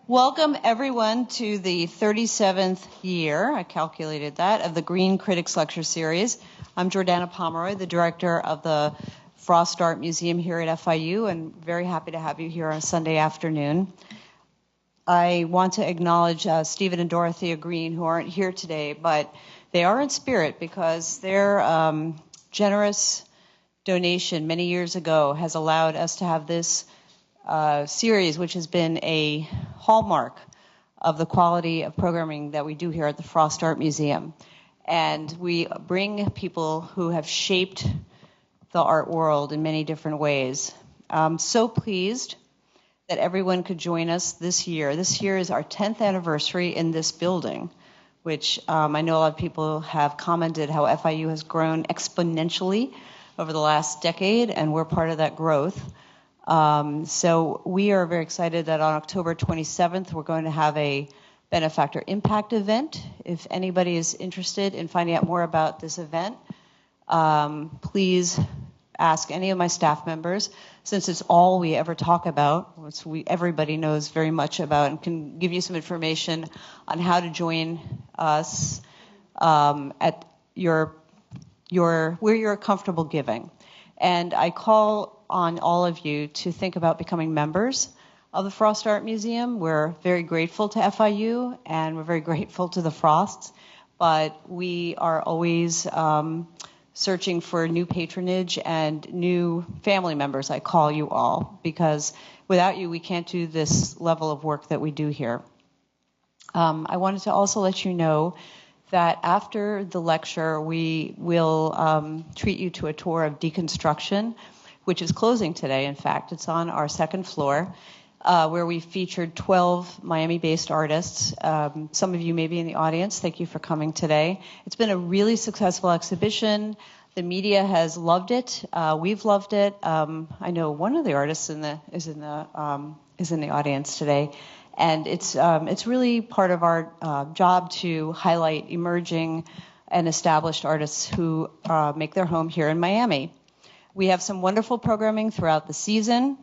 Welcome, everyone, to the 37th year, I calculated that, of the Green Critics Lecture Series. I'm Jordana Pomeroy, the director of the Frost Art Museum here at FIU, and very happy to have you here on a Sunday afternoon. I want to acknowledge Stephen and Dorothea Green, who aren't here today, but they are in spirit because their generous donation many years ago has allowed us to have this series, which has been a hallmark of the quality of programming that we do here at the Frost Art Museum. And we bring people who have shaped the art world in many different ways. I'm so pleased that everyone could join us this year. This year is our 10th anniversary in this building, which I know a lot of people have commented how FIU has grown exponentially over the last decade, and we're part of that growth. So we are very excited that on October 27th, we're going to have a Benefactor Impact event. If anybody is interested in finding out more about this event, please ask any of my staff members, since it's all we ever talk about, which everybody knows very much about, and can give you some information on how to join us at where you're comfortable giving. And I call on all of you to think about becoming members of the Frost Art Museum. We're very grateful to FIU, and we're very grateful to the Frosts, but we are always searching for new patronage and new family members. I call you all, because without you, we can't do this level of work that we do here. I wanted to also let you know that after the lecture, we will treat you to a tour of Deconstruction, which is closing today, in fact. It's on our second floor, where we featured 12 Miami-based artists. Some of you may be in the audience. Thank you for coming today. It's been a really successful exhibition. The media has loved it. We've loved it. I know one of the artists is in the audience today. And it's really part of our job to highlight emerging and established artists who make their home here in Miami. We have some wonderful programming throughout the season.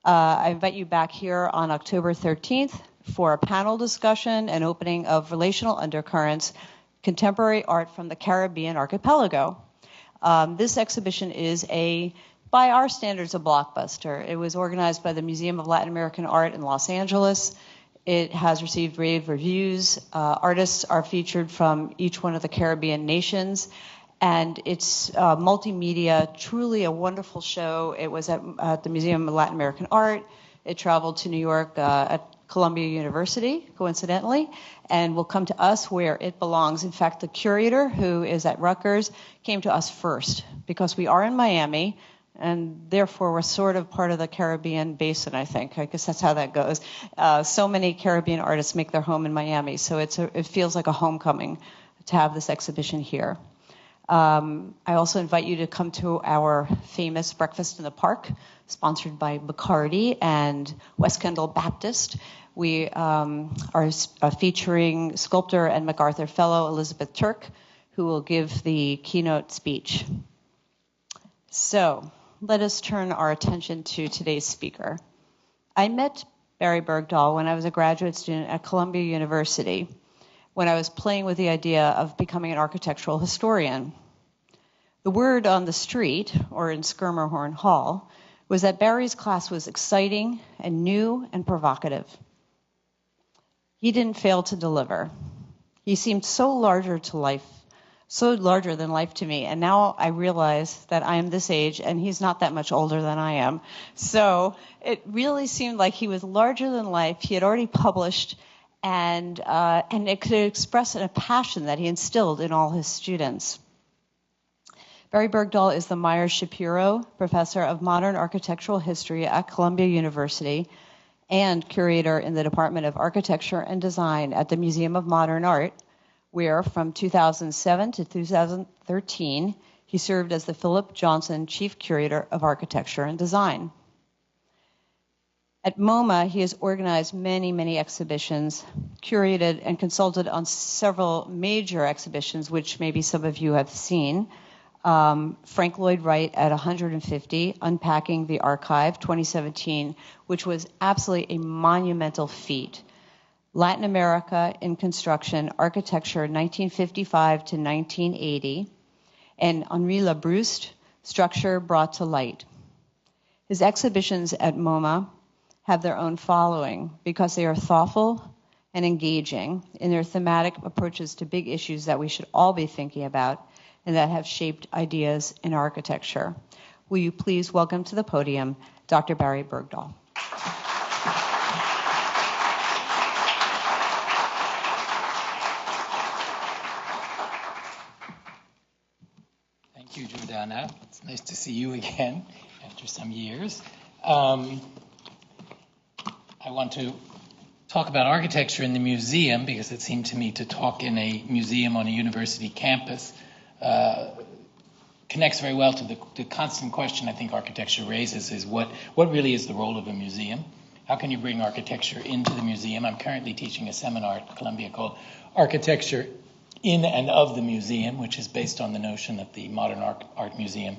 I invite you back here on October 13th for a panel discussion and opening of Relational Undercurrents, Contemporary Art from the Caribbean Archipelago. This exhibition is by our standards, a blockbuster. It was organized by the Museum of Latin American Art in Los Angeles. It has received rave reviews. Artists are featured from each one of the Caribbean nations. And it's multimedia, truly a wonderful show. It was at the Museum of Latin American Art. It traveled to New York at Columbia University, coincidentally, and will come to us where it belongs. In fact, the curator, who is at Rutgers, came to us first because we are in Miami, and therefore we're sort of part of the Caribbean basin, I think. I guess that's how that goes. So many Caribbean artists make their home in Miami, so it feels like a homecoming to have this exhibition here. I also invite you to come to our famous Breakfast in the Park, sponsored by Bacardi and West Kendall Baptist. We are featuring sculptor and MacArthur Fellow Elizabeth Turk, who will give the keynote speech. So let us turn our attention to today's speaker. I met Barry Bergdoll when I was a graduate student at Columbia University, when I was playing with the idea of becoming an architectural historian. The word on the street, or in Schermerhorn Hall, was that Barry's class was exciting and new and provocative. He didn't fail to deliver. He seemed so larger than life to me, and now I realize that I am this age and he's not that much older than I am. So it really seemed like he was larger than life. He had already published, and it could express a passion that he instilled in all his students. Barry Bergdoll is the Meyer Schapiro Professor of Modern Architectural History at Columbia University and curator in the Department of Architecture and Design at the Museum of Modern Art, where from 2007 to 2013, he served as the Philip Johnson Chief Curator of Architecture and Design. At MoMA, he has organized many, many exhibitions, curated and consulted on several major exhibitions, which maybe some of you have seen. Frank Lloyd Wright at 150, Unpacking the Archive, 2017, which was absolutely a monumental feat. Latin America in Construction, Architecture 1955 to 1980, and Henri Labrouste, Structure Brought to Light. His exhibitions at MoMA have their own following because they are thoughtful and engaging in their thematic approaches to big issues that we should all be thinking about and that have shaped ideas in architecture. Will you please welcome to the podium Dr. Barry Bergdoll. Thank you, Jordana. It's nice to see you again after some years. I want to talk about architecture in the museum because it seemed to me to talk in a museum on a university campus connects very well to the constant question I think architecture raises is what really is the role of a museum? How can you bring architecture into the museum? I'm currently teaching a seminar at Columbia called Architecture in and of the Museum, which is based on the notion that the modern art museum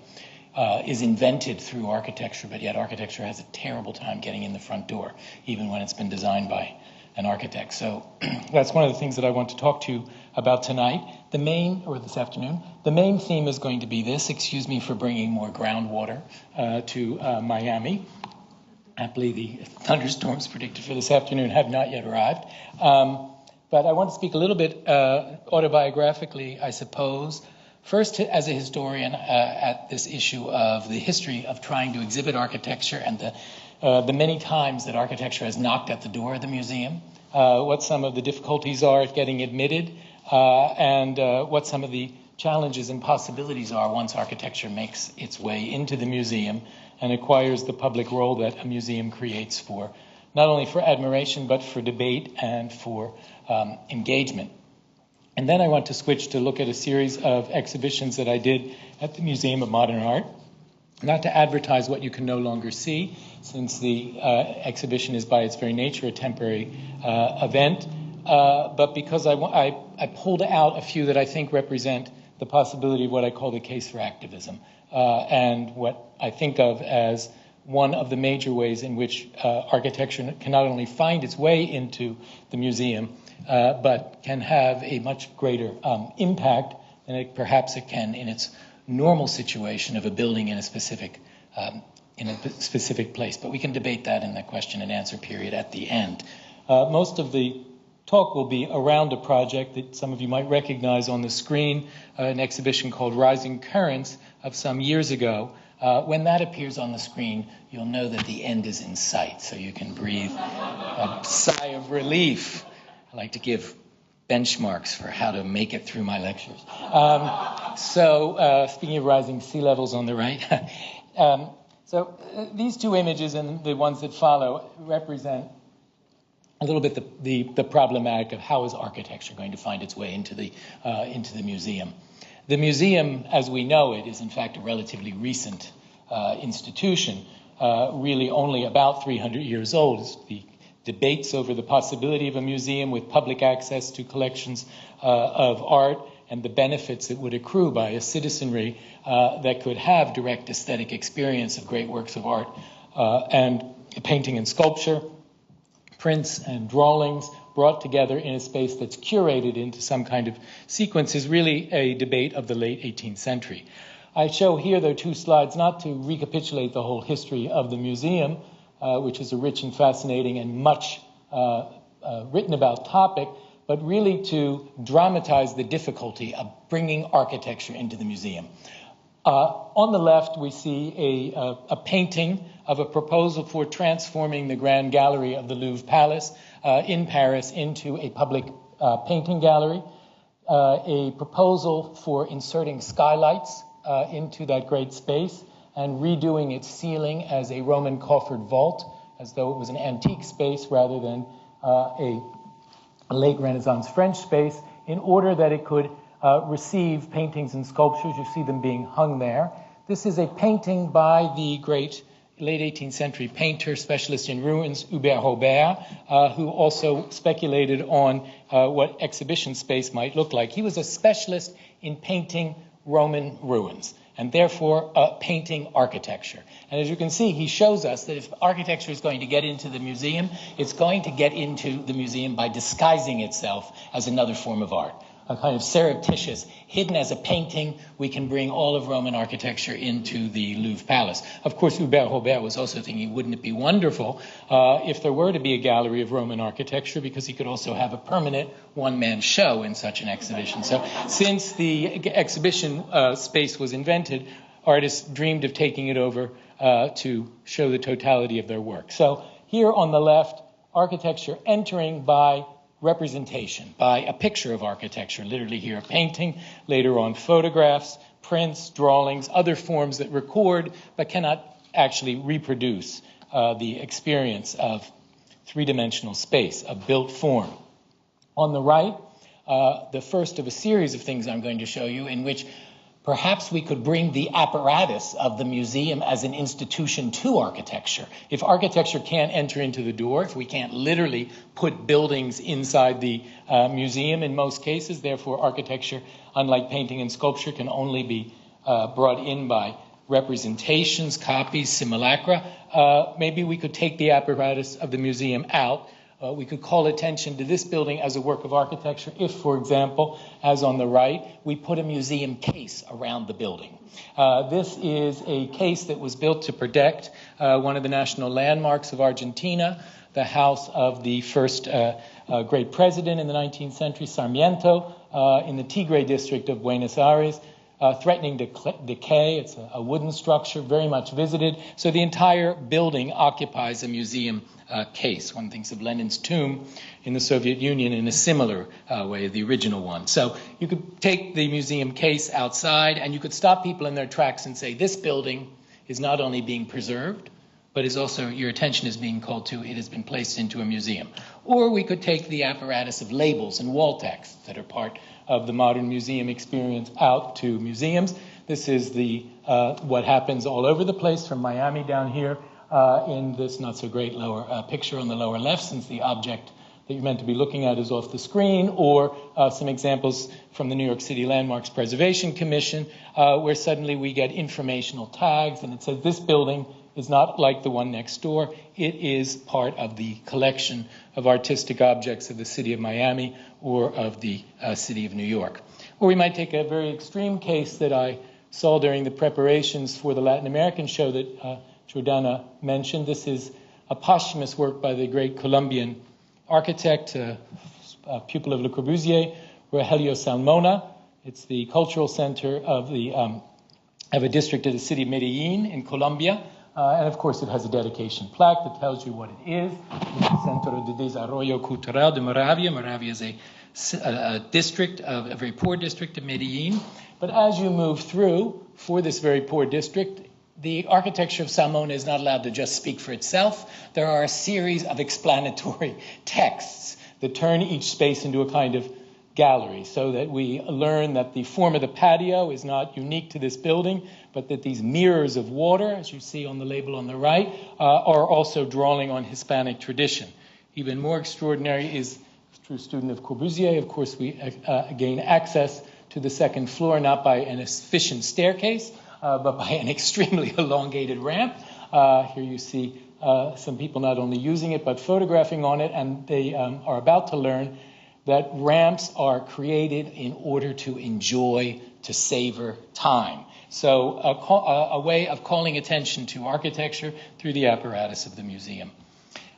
is invented through architecture, but yet architecture has a terrible time getting in the front door, even when it's been designed by an architect. So that's one of the things that I want to talk to you about tonight. This afternoon, the main theme is going to be this. Excuse me for bringing more groundwater to Miami. Happily, the thunderstorms predicted for this afternoon have not yet arrived. But I want to speak a little bit autobiographically, I suppose. First, as a historian, at this issue of the history of trying to exhibit architecture and the many times that architecture has knocked at the door of the museum, what some of the difficulties are at getting admitted, and what some of the challenges and possibilities are once architecture makes its way into the museum and acquires the public role that a museum creates for not only for admiration but for debate and for engagement. And then I want to switch to look at a series of exhibitions that I did at the Museum of Modern Art, not to advertise what you can no longer see, since the exhibition is by its very nature a temporary event, but because I pulled out a few that I think represent the possibility of what I call the case for activism, and what I think of as one of the major ways in which architecture can not only find its way into the museum, but can have a much greater impact than perhaps it can in its normal situation of a building in a specific place. But we can debate that in the question and answer period at the end. Most of the talk will be around a project that some of you might recognize on the screen, an exhibition called Rising Currents of some years ago. When that appears on the screen, you'll know that the end is in sight, so you can breathe a sigh of relief. I like to give benchmarks for how to make it through my lectures. Speaking of rising sea levels on the right, these two images and the ones that follow represent a little bit the problematic of how is architecture going to find its way into the museum. The museum, as we know it, is in fact a relatively recent institution, really only about 300 years old. The debates over the possibility of a museum with public access to collections of art and the benefits that would accrue by a citizenry that could have direct aesthetic experience of great works of art and painting and sculpture, prints and drawings brought together in a space that's curated into some kind of sequence is really a debate of the late 18th century. I show here, though, two slides not to recapitulate the whole history of the museum, which is a rich and fascinating and much written about topic, but really to dramatize the difficulty of bringing architecture into the museum. On the left, we see a painting of a proposal for transforming the Grand Gallery of the Louvre Palace in Paris into a public painting gallery, a proposal for inserting skylights into that great space and redoing its ceiling as a Roman coffered vault, as though it was an antique space rather than a late Renaissance French space, in order that it could receive paintings and sculptures. You see them being hung there. This is a painting by the great late 18th century painter, specialist in ruins, Hubert Robert, who also speculated on what exhibition space might look like. He was a specialist in painting Roman ruins. and therefore painting architecture. And as you can see, he shows us that if architecture is going to get into the museum, it's going to get into the museum by disguising itself as another form of art. A kind of surreptitious, hidden as a painting, we can bring all of Roman architecture into the Louvre Palace. Of course, Hubert Robert was also thinking, wouldn't it be wonderful if there were to be a gallery of Roman architecture, because he could also have a permanent one-man show in such an exhibition. So since the exhibition space was invented, artists dreamed of taking it over to show the totality of their work. So here on the left, architecture entering by representation, by a picture of architecture, literally here a painting, later on photographs, prints, drawings, other forms that record but cannot actually reproduce the experience of three-dimensional space, of built form. On the right, the first of a series of things I'm going to show you in which perhaps we could bring the apparatus of the museum as an institution to architecture. If architecture can't enter into the door, if we can't literally put buildings inside the museum in most cases, therefore architecture, unlike painting and sculpture, can only be brought in by representations, copies, simulacra. Maybe we could take the apparatus of the museum out. We could call attention to this building as a work of architecture if, for example, as on the right, we put a museum case around the building. This is a case that was built to protect one of the national landmarks of Argentina, the house of the first great president in the 19th century, Sarmiento, in the Tigre district of Buenos Aires. Threatening decay. It's a wooden structure, very much visited. So the entire building occupies a museum case. One thinks of Lenin's tomb in the Soviet Union in a similar way, the original one. So you could take the museum case outside and you could stop people in their tracks and say, this building is not only being preserved, but is also, your attention is being called to, it has been placed into a museum. Or we could take the apparatus of labels and wall texts that are part of the modern museum experience out to museums. This is the what happens all over the place, from Miami down here in this not so great lower picture on the lower left, since the object that you're meant to be looking at is off the screen, or some examples from the New York City Landmarks Preservation Commission, where suddenly we get informational tags and it says this building is not like the one next door. It is part of the collection of artistic objects of the city of Miami or of the city of New York. Or we might take a very extreme case that I saw during the preparations for the Latin American show that Jordana mentioned. This is a posthumous work by the great Colombian architect, a pupil of Le Corbusier, Rogelio Salmona. It's the cultural center of a district of the city of Medellin in Colombia. And of course, it has a dedication plaque that tells you what it is. It's the Centro de Desarrollo Cultural de Moravia. Moravia is a district, a very poor district of Medellin. But as you move through, for this very poor district, the architecture of Salmona is not allowed to just speak for itself. There are a series of explanatory texts that turn each space into a kind of gallery, so that we learn that the form of the patio is not unique to this building, but that these mirrors of water, as you see on the label on the right, are also drawing on Hispanic tradition. Even more extraordinary is, a true student of Corbusier, of course, we gain access to the second floor not by an efficient staircase, but by an extremely elongated ramp. Here you see some people not only using it, but photographing on it, and they are about to learn that ramps are created in order to enjoy, to savor time. So a way of calling attention to architecture through the apparatus of the museum.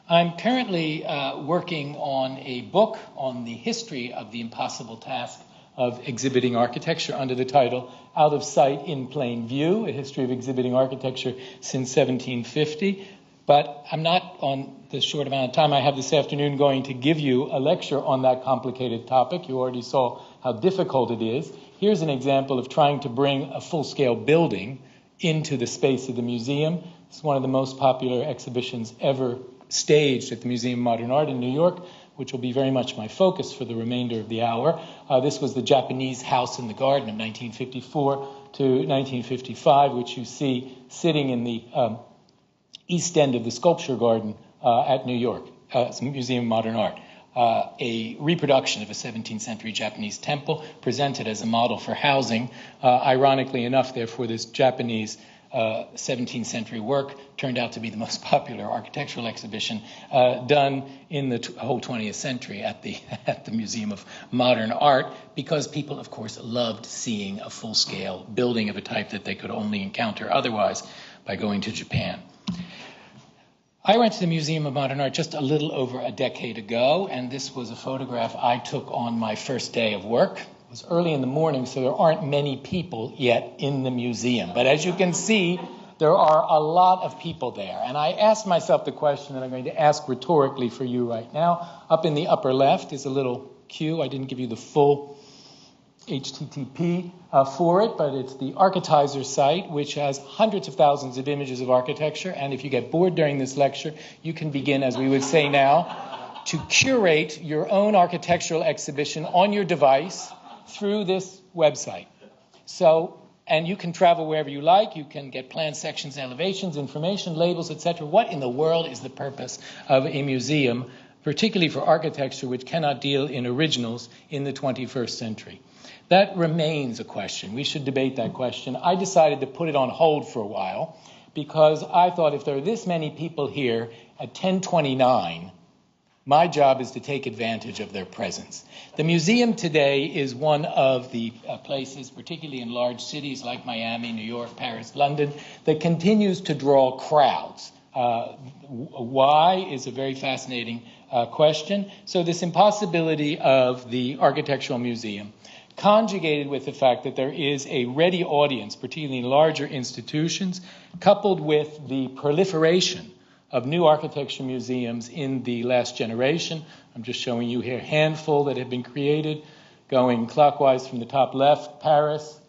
I'm currently working on a book on the history of the impossible task of exhibiting architecture under the title Out of Sight in Plain View, a history of exhibiting architecture since 1750. But I'm not, on the short amount of time I have this afternoon, going to give you a lecture on that complicated topic. You already saw how difficult it is. Here's an example of trying to bring a full-scale building into the space of the museum. It's one of the most popular exhibitions ever staged at the Museum of Modern Art in New York, which will be very much my focus for the remainder of the hour. This was the Japanese house in the garden of 1954 to 1955, which you see sitting in the east end of the sculpture garden at New York, Museum of Modern Art. a reproduction of a 17th century Japanese temple presented as a model for housing. Ironically enough, therefore, this Japanese 17th century work turned out to be the most popular architectural exhibition done in the whole 20th century at the Museum of Modern Art, because people, of course, loved seeing a full-scale building of a type that they could only encounter otherwise by going to Japan. I went to the Museum of Modern Art just a little over a decade ago, and this was a photograph I took on my first day of work. It was early in the morning, so there aren't many people yet in the museum. But as you can see, there are a lot of people there. And I asked myself the question that I'm going to ask rhetorically for you right now. Up in the upper left is a little cue. I didn't give you the full HTTP for it, but it's the Architizer site, which has hundreds of thousands of images of architecture. And if you get bored during this lecture, you can begin, as we would say now, to curate your own architectural exhibition on your device through this website. And you can travel wherever you like. You can get plan sections, elevations, information, labels, etc. What in the world is the purpose of a museum, particularly for architecture, which cannot deal in originals in the 21st century? That remains a question. We should debate that question. I decided to put it on hold for a while because I thought if there are this many people here at 1029, my job is to take advantage of their presence. The museum today is one of the places, particularly in large cities like Miami, New York, Paris, London, that continues to draw crowds. Why is a very fascinating question. So this impossibility of the architectural museum, conjugated with the fact that there is a ready audience, particularly in larger institutions, coupled with the proliferation of new architecture museums in the last generation. I'm just showing you here a handful that have been created, going clockwise from the top left, Paris,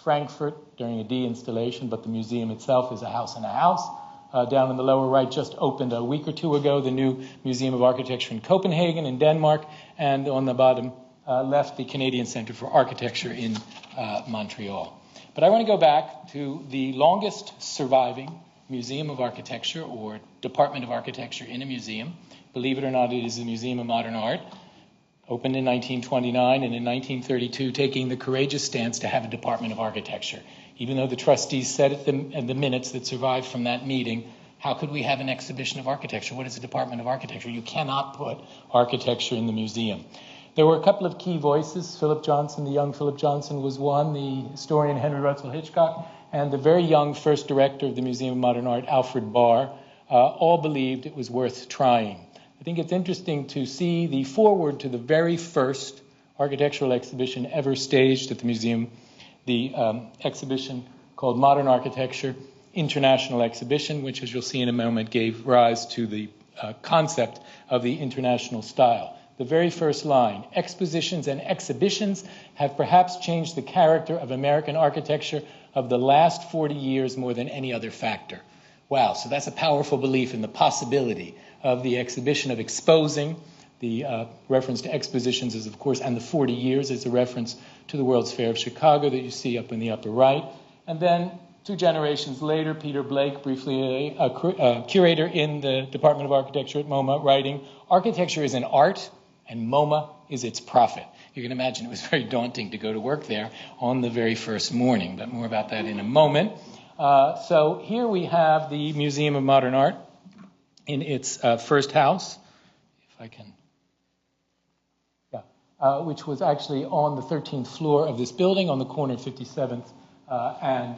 Frankfurt during a de-installation, but the museum itself is a house in a house. Down in the lower right, just opened a week or two ago, the new Museum of Architecture in Copenhagen in Denmark, and on the bottom left, the Canadian Centre for Architecture in Montreal. But I want to go back to the longest surviving Museum of Architecture or Department of Architecture in a museum. Believe it or not, it is the Museum of Modern Art, opened in 1929 and in 1932 taking the courageous stance to have a Department of Architecture. Even though the trustees said at the minutes that survived from that meeting, how could we have an exhibition of architecture? What is a Department of Architecture? You cannot put architecture in the museum. There were a couple of key voices. Philip Johnson, the young Philip Johnson, was one, the historian Henry Russell Hitchcock, and the very young first director of the Museum of Modern Art, Alfred Barr, all believed it was worth trying. I think it's interesting to see the foreword to the very first architectural exhibition ever staged at the museum, the exhibition called Modern Architecture International Exhibition, which, as you'll see in a moment, gave rise to the concept of the international style. The very first line, expositions and exhibitions have perhaps changed the character of American architecture of the last 40 years more than any other factor. Wow, so that's a powerful belief in the possibility of the exhibition of exposing. The reference to expositions is, of course, and the 40 years is a reference to the World's Fair of Chicago that you see up in the upper right. And then 2 generations later, Peter Blake, briefly a curator in the Department of Architecture at MoMA, writing, "Architecture is an art, and MoMA is its profit." You can imagine it was very daunting to go to work there on the very first morning, but more about that in a moment. So here we have the Museum of Modern Art in its first house, if I can, which was actually on the 13th floor of this building on the corner of 57th and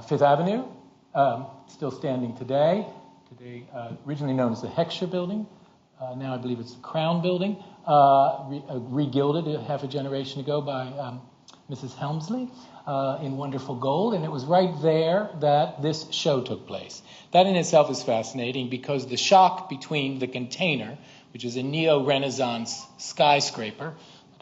5th Avenue, still standing today. Originally known as the Heckscher Building. Now I believe it's the Crown Building, regilded half a generation ago by Mrs. Helmsley in wonderful gold, and it was right there that this show took place. That in itself is fascinating because the shock between the container, which is a neo-Renaissance skyscraper,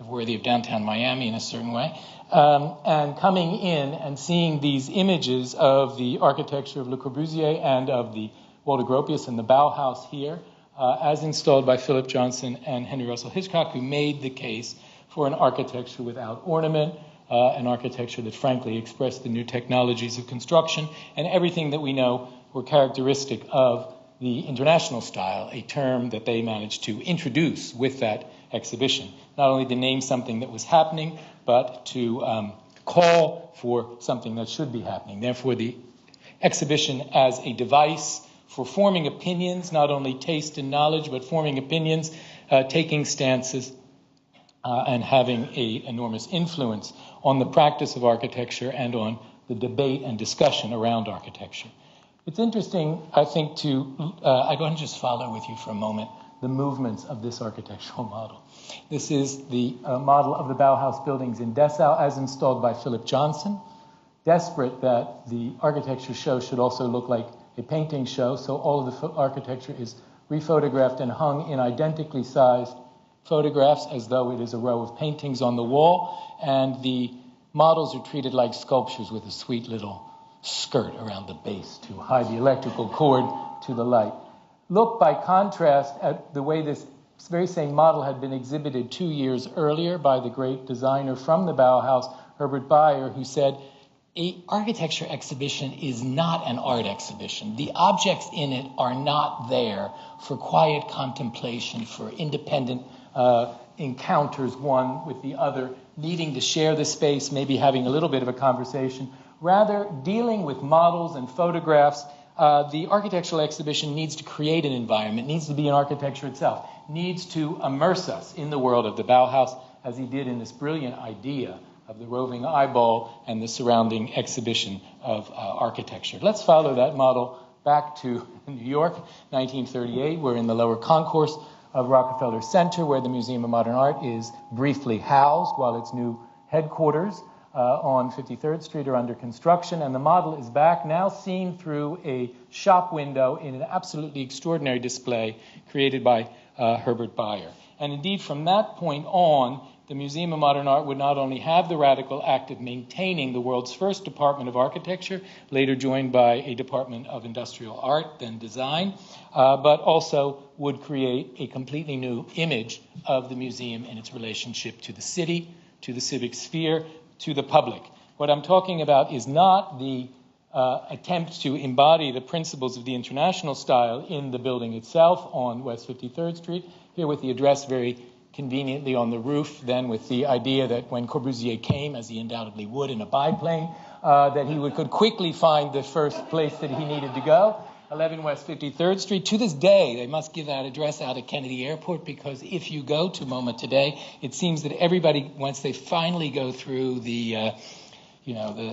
worthy of downtown Miami in a certain way, and coming in and seeing these images of the architecture of Le Corbusier and of the Walter Gropius and the Bauhaus here, as installed by Philip Johnson and Henry Russell Hitchcock, who made the case for an architecture without ornament, an architecture that frankly expressed the new technologies of construction and everything that we know were characteristic of the international style, a term that they managed to introduce with that exhibition, not only to name something that was happening, but to call for something that should be happening. Therefore, the exhibition as a device for forming opinions, not only taste and knowledge, but forming opinions, taking stances, and having an enormous influence on the practice of architecture and on the debate and discussion around architecture. It's interesting, I think, I want to just follow with you for a moment the movements of this architectural model. This is the model of the Bauhaus buildings in Dessau as installed by Philip Johnson, desperate that the architecture show should also look like a painting show, so all of the architecture is rephotographed and hung in identically sized photographs as though it is a row of paintings on the wall, and the models are treated like sculptures with a sweet little skirt around the base to hide the electrical cord to the light. Look, by contrast, at the way this very same model had been exhibited 2 years earlier by the great designer from the Bauhaus, Herbert Bayer, who said, an architecture exhibition is not an art exhibition. The objects in it are not there for quiet contemplation, for independent encounters one with the other, needing to share the space, maybe having a little bit of a conversation. Rather, dealing with models and photographs, the architectural exhibition needs to create an environment, needs to be an architecture itself, needs to immerse us in the world of the Bauhaus, as he did in this brilliant idea of the roving eyeball and the surrounding exhibition of architecture. Let's follow that model back to New York, 1938. We're in the lower concourse of Rockefeller Center, where the Museum of Modern Art is briefly housed while its new headquarters on 53rd Street are under construction. And the model is back, now seen through a shop window in an absolutely extraordinary display created by Herbert Bayer. And indeed, from that point on, the Museum of Modern Art would not only have the radical act of maintaining the world's first Department of Architecture, later joined by a Department of Industrial Art, then Design, but also would create a completely new image of the museum in its relationship to the city, to the civic sphere, to the public. What I'm talking about is not the attempt to embody the principles of the international style in the building itself on West 53rd Street, here with the address very conveniently on the roof, then with the idea that when Corbusier came, as he undoubtedly would in a biplane, that he could quickly find the first place that he needed to go, 11 West 53rd Street. To this day, they must give that address out at Kennedy Airport, because if you go to MoMA today, it seems that everybody, once they finally go through the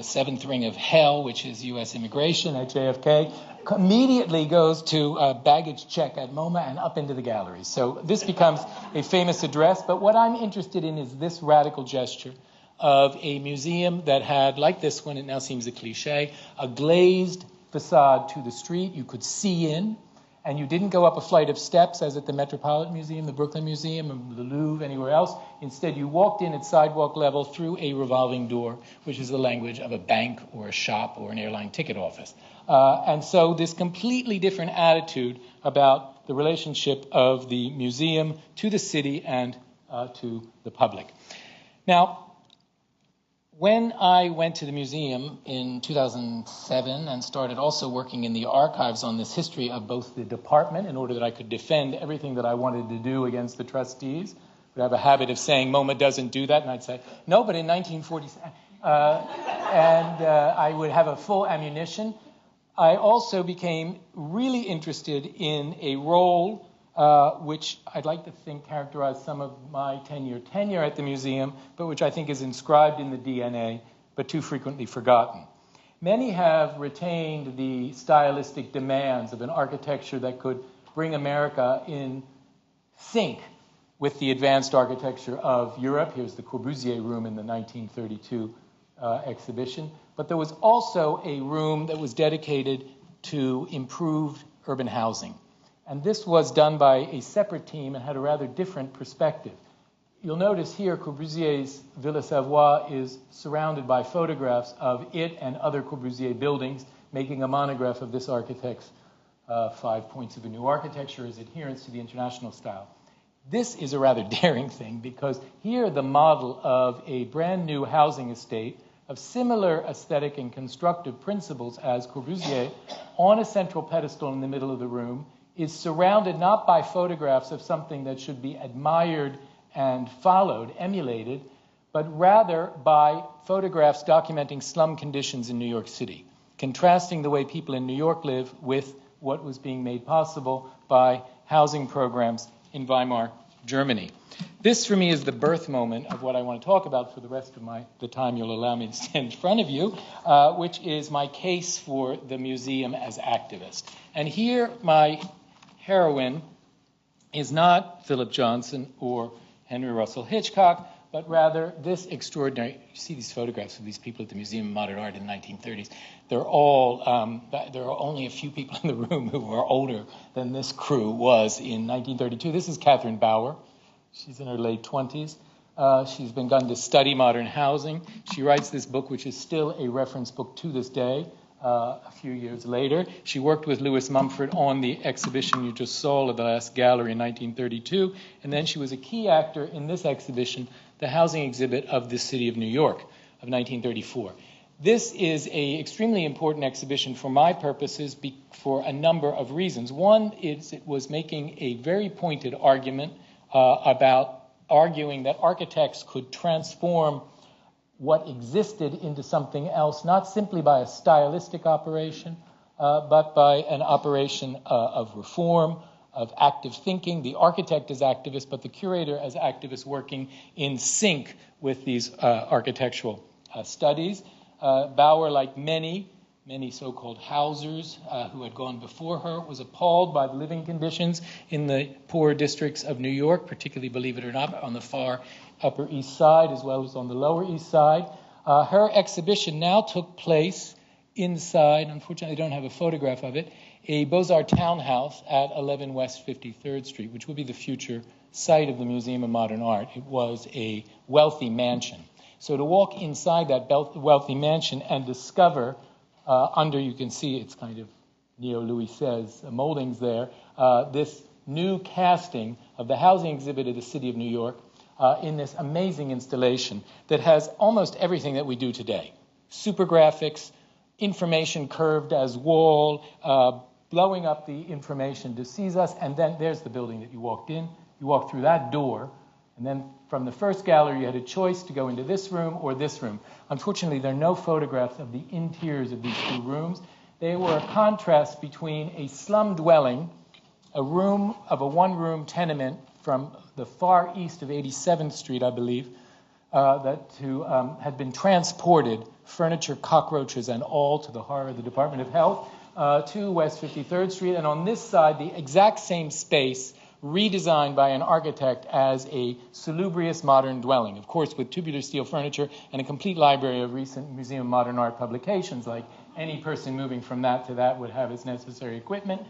seventh ring of hell, which is U.S. immigration at JFK, immediately goes to baggage check at MoMA and up into the galleries. So this becomes a famous address. But what I'm interested in is this radical gesture of a museum that had, like this one, it now seems a cliche, a glazed facade to the street you could see in, and you didn't go up a flight of steps as at the Metropolitan Museum, the Brooklyn Museum, or the Louvre, anywhere else. Instead, you walked in at sidewalk level through a revolving door, which is the language of a bank or a shop or an airline ticket office. And so this completely different attitude about the relationship of the museum to the city and to the public. Now, when I went to the museum in 2007 and started also working in the archives on this history of both the department in order that I could defend everything that I wanted to do against the trustees, I have a habit of saying MoMA doesn't do that, and I'd say, no, but in 1947, I would have a full ammunition. I also became really interested in a role which I'd like to think characterized some of my tenure at the museum, but which I think is inscribed in the DNA, but too frequently forgotten. Many have retained the stylistic demands of an architecture that could bring America in sync with the advanced architecture of Europe. Here's the Corbusier Room in the 1932 exhibition. But there was also a room that was dedicated to improved urban housing. And this was done by a separate team and had a rather different perspective. You'll notice here Corbusier's Villa Savoie is surrounded by photographs of it and other Corbusier buildings, making a monograph of this architect's 5 points of a new architecture, his adherence to the international style. This is a rather daring thing, because here the model of a brand new housing estate of similar aesthetic and constructive principles as Corbusier on a central pedestal in the middle of the room, is surrounded not by photographs of something that should be admired and followed, emulated, but rather by photographs documenting slum conditions in New York City, contrasting the way people in New York live with what was being made possible by housing programs in Weimar, Germany. This, for me, is the birth moment of what I want to talk about for the rest of the time you'll allow me to stand in front of you, which is my case for the museum as activist. And here, my heroine is not Philip Johnson or Henry Russell Hitchcock, but rather this extraordinary, you see these photographs of these people at the Museum of Modern Art in the 1930s. There are only a few people in the room who are older than this crew was in 1932. This is Katherine Bower. She's in her late 20s. She's begun to study modern housing. She writes this book, which is still a reference book to this day, a few years later. She worked with Louis Mumford on the exhibition you just saw at the last gallery in 1932, and then she was a key actor in this exhibition, the housing exhibit of the city of New York of 1934. This is an extremely important exhibition for my purposes for a number of reasons. One is it was making a very pointed argument about arguing that architects could transform what existed into something else, not simply by a stylistic operation, but by an operation of reform, of active thinking. The architect as activist, but the curator as activist working in sync with these architectural studies. Bower, like many so-called housers who had gone before her, was appalled by the living conditions in the poorer districts of New York, particularly, believe it or not, on the far Upper East Side as well as on the Lower East Side. Her exhibition now took place inside, unfortunately I don't have a photograph of it, a Beaux-Arts townhouse at 11 West 53rd Street, which will be the future site of the Museum of Modern Art. It was a wealthy mansion. So to walk inside that wealthy mansion and discover you can see it's kind of Neo-Louis Seize moldings there, this new casting of the housing exhibit of the city of New York in this amazing installation that has almost everything that we do today. Super graphics, information curved as wall, blowing up the information to seize us, and then there's the building that you walked in. You walked through that door, and then from the first gallery, you had a choice to go into this room or this room. Unfortunately, there are no photographs of the interiors of these two rooms. They were a contrast between a slum dwelling, a room of a one-room tenement from the far east of 87th Street, I believe, that had been transported, furniture, cockroaches, and all, to the horror of the Department of Health, to West 53rd Street. And on this side, the exact same space, redesigned by an architect as a salubrious modern dwelling, of course with tubular steel furniture and a complete library of recent Museum of Modern Art publications. Like any person moving from that to that would have its necessary equipment.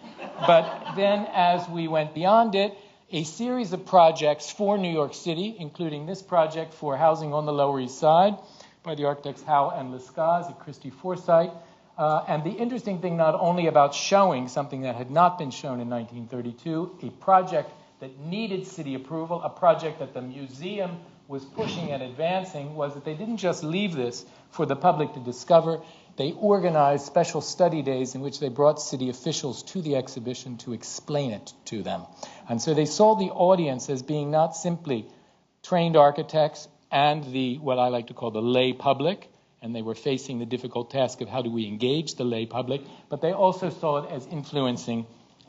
But then as we went beyond it, a series of projects for New York City, including this project for housing on the Lower East Side by the architects Howe and Lescaz at Christie Forsyth. And the interesting thing not only about showing something that had not been shown in 1932, a project that needed city approval, a project that the museum was pushing and advancing, was that they didn't just leave this for the public to discover. They organized special study days in which they brought city officials to the exhibition to explain it to them. And so they saw the audience as being not simply trained architects and what I like to call the lay public, and they were facing the difficult task of how do we engage the lay public, but they also saw it as influencing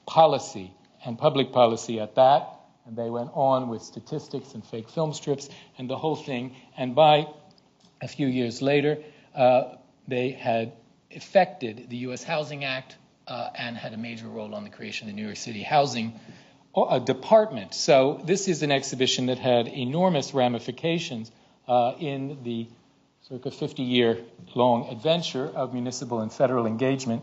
policy and public policy at that, and they went on with statistics and fake film strips and the whole thing, and by a few years later, they had effected the U.S. Housing Act and had a major role on the creation of the New York City Housing Department. So this is an exhibition that had enormous ramifications in the circa 50-year-long adventure of municipal and federal engagement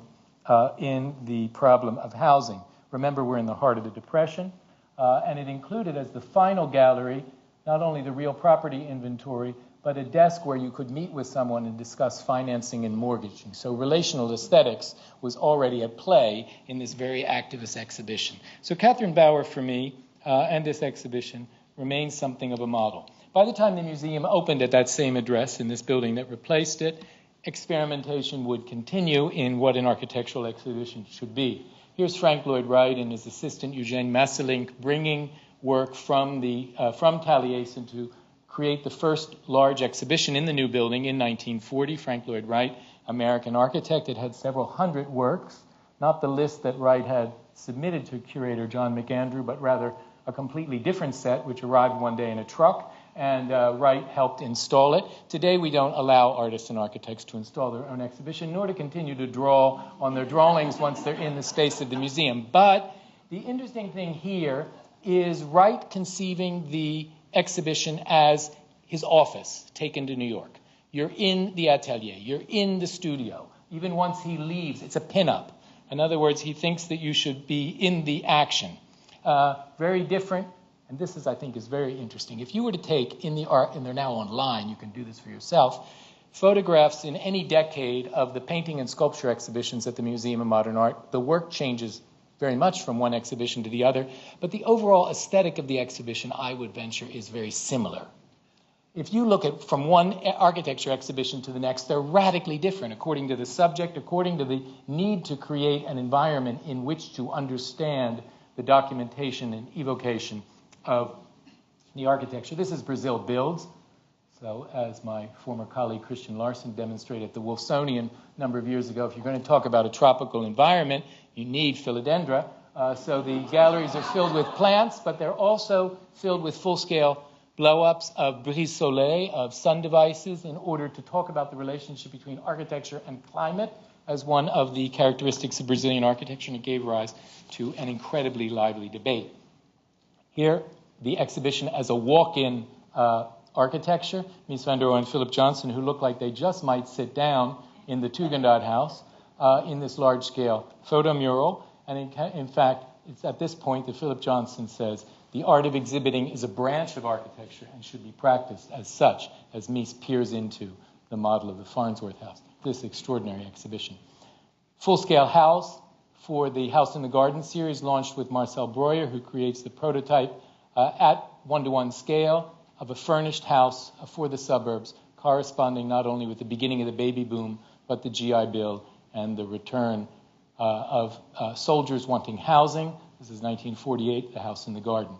in the problem of housing. Remember, we're in the heart of the Depression, and it included as the final gallery not only the real property inventory, but a desk where you could meet with someone and discuss financing and mortgaging. So relational aesthetics was already at play in this very activist exhibition. So Katherine Bower, for me, and this exhibition remains something of a model. By the time the museum opened at that same address in this building that replaced it, experimentation would continue in what an architectural exhibition should be. Here's Frank Lloyd Wright and his assistant Eugene Masselink bringing work from Taliesin to create the first large exhibition in the new building in 1940. Frank Lloyd Wright, American architect. It had several hundred works, not the list that Wright had submitted to curator John McAndrew, but rather a completely different set, which arrived one day in a truck, and Wright helped install it. Today, we don't allow artists and architects to install their own exhibition, nor to continue to draw on their drawings once they're in the space of the museum. But the interesting thing here is Wright conceiving the exhibition as his office taken to New York. You're in the atelier, you're in the studio. Even once he leaves, it's a pinup. In other words, he thinks that you should be in the action. Very different, and this is, I think, is very interesting. If you were to take in the art, and they're now online, you can do this for yourself, photographs in any decade of the painting and sculpture exhibitions at the Museum of Modern Art, the work changes very much from one exhibition to the other, but the overall aesthetic of the exhibition, I would venture, is very similar. If you look at from one architecture exhibition to the next, they're radically different according to the subject, according to the need to create an environment in which to understand the documentation and evocation of the architecture. This is Brazil Builds. So as my former colleague Christian Larson demonstrated at the Wolfsonian a number of years ago, if you're going to talk about a tropical environment, you need philodendra. So the galleries are filled with plants, but they're also filled with full-scale blow-ups of brise soleil, of sun devices, in order to talk about the relationship between architecture and climate as one of the characteristics of Brazilian architecture, and it gave rise to an incredibly lively debate. Here, the exhibition as a walk-in architecture, Mies van der Rohe and Philip Johnson, who look like they just might sit down in the Tugendhat House in this large-scale photo mural. And in fact, it's at this point that Philip Johnson says, the art of exhibiting is a branch of architecture and should be practiced as such, as Mies peers into the model of the Farnsworth House, this extraordinary exhibition. Full-scale house for the House in the Garden series, launched with Marcel Breuer, who creates the prototype at one-to-one scale of a furnished house for the suburbs, corresponding not only with the beginning of the baby boom, but the GI Bill and the return of soldiers wanting housing. This is 1948, the House in the Garden.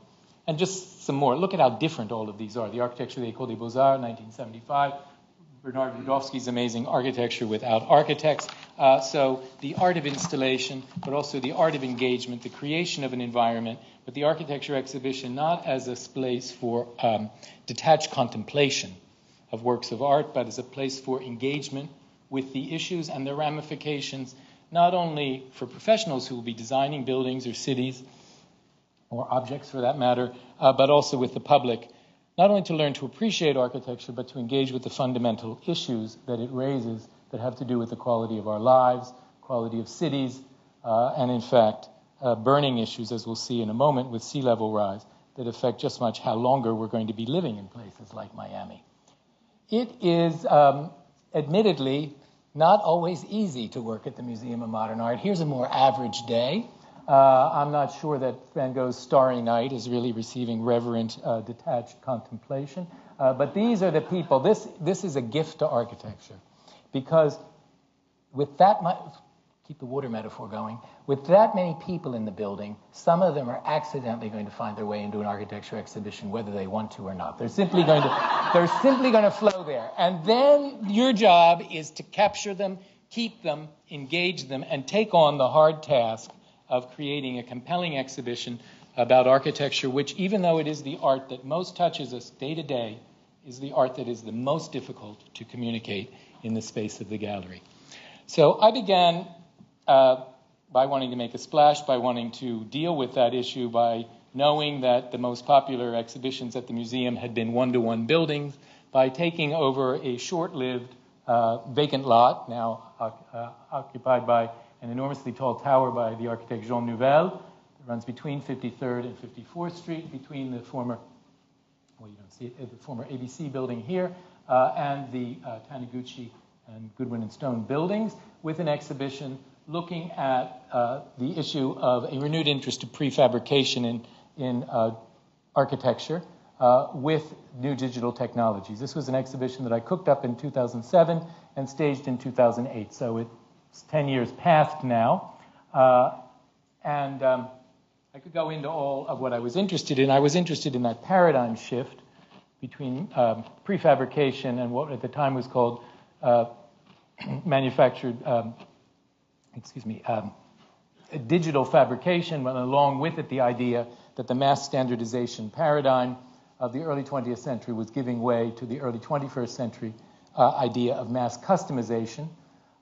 And just some more. Look at how different all of these are. The architecture of the École des Beaux-Arts, 1975. Bernard Rudolphsky's amazing architecture without architects. So the art of installation, but also the art of engagement, the creation of an environment, but the architecture exhibition not as a place for detached contemplation of works of art, but as a place for engagement with the issues and their ramifications, not only for professionals who will be designing buildings or cities, or objects for that matter, but also with the public, not only to learn to appreciate architecture, but to engage with the fundamental issues that it raises that have to do with the quality of our lives, quality of cities, and in fact, burning issues, as we'll see in a moment, with sea level rise, that affect just much how longer we're going to be living in places like Miami. It is admittedly not always easy to work at the Museum of Modern Art. Here's a more average day. I'm not sure that Van Gogh's Starry Night is really receiving reverent, detached contemplation. But these are the people. This is a gift to architecture. Because with that much, keep the water metaphor going, with that many people in the building, some of them are accidentally going to find their way into an architecture exhibition, whether they want to or not. They're simply going to flow there. And then your job is to capture them, keep them, engage them, and take on the hard task of creating a compelling exhibition about architecture, which, even though it is the art that most touches us day to day, is the art that is the most difficult to communicate in the space of the gallery. So I began by wanting to make a splash, by wanting to deal with that issue, by knowing that the most popular exhibitions at the museum had been one-to-one buildings, by taking over a short-lived vacant lot, now occupied by an enormously tall tower by the architect Jean Nouvel. It runs between 53rd and 54th Street, between the former, well, you don't see it, the former ABC building here, and the Taniguchi and Goodwin and Stone buildings, with an exhibition looking at the issue of a renewed interest in prefabrication in architecture, with new digital technologies. This was an exhibition that I cooked up in 2007 and staged in 2008. So it's 10 years past now. I could go into all of what I was interested in. I was interested in that paradigm shift between prefabrication and what at the time was called digital fabrication, but along with it the idea that the mass standardization paradigm of the early 20th century was giving way to the early 21st century idea of mass customization.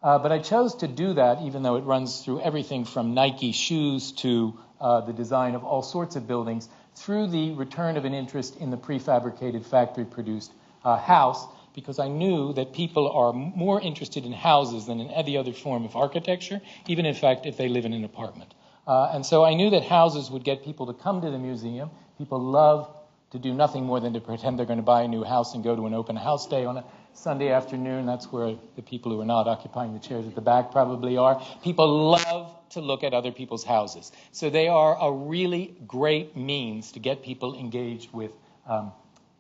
But I chose to do that, even though it runs through everything from Nike shoes to the design of all sorts of buildings, through the return of an interest in the prefabricated factory-produced house, because I knew that people are more interested in houses than in any other form of architecture, even, in fact, if they live in an apartment. And so I knew that houses would get people to come to the museum. People love to do nothing more than to pretend they're going to buy a new house and go to an open house day on a Sunday afternoon. That's where the people who are not occupying the chairs at the back probably are. People love to look at other people's houses. So they are a really great means to get people engaged with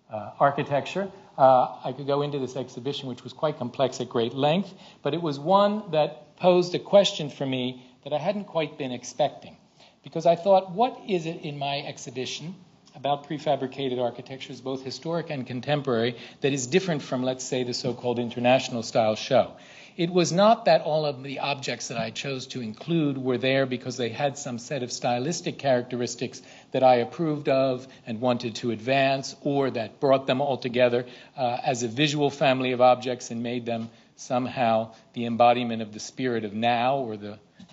architecture. I could go into this exhibition, which was quite complex at great length, but it was one that posed a question for me that I hadn't quite been expecting. Because I thought, what is it in my exhibition about prefabricated architectures, both historic and contemporary, that is different from, let's say, the so-called international style show? It was not that all of the objects that I chose to include were there because they had some set of stylistic characteristics that I approved of and wanted to advance, or that brought them all together as a visual family of objects and made them somehow the embodiment of the spirit of now, or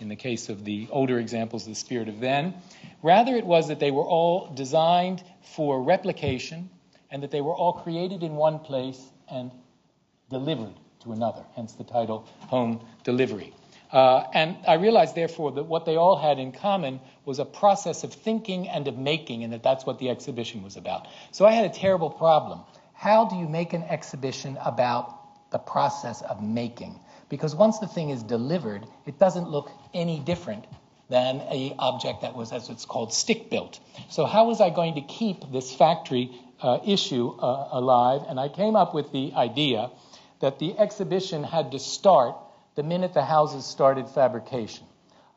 in the case of the older examples, the spirit of then. Rather, it was that they were all designed for replication and that they were all created in one place and delivered to another, hence the title Home Delivery. And I realized, therefore, that what they all had in common was a process of thinking and of making, and that's what the exhibition was about. So I had a terrible problem. How do you make an exhibition about the process of making? Because once the thing is delivered, it doesn't look any different than an object that was, as it's called, stick-built. So how was I going to keep this factory issue alive? And I came up with the idea that the exhibition had to start the minute the houses started fabrication,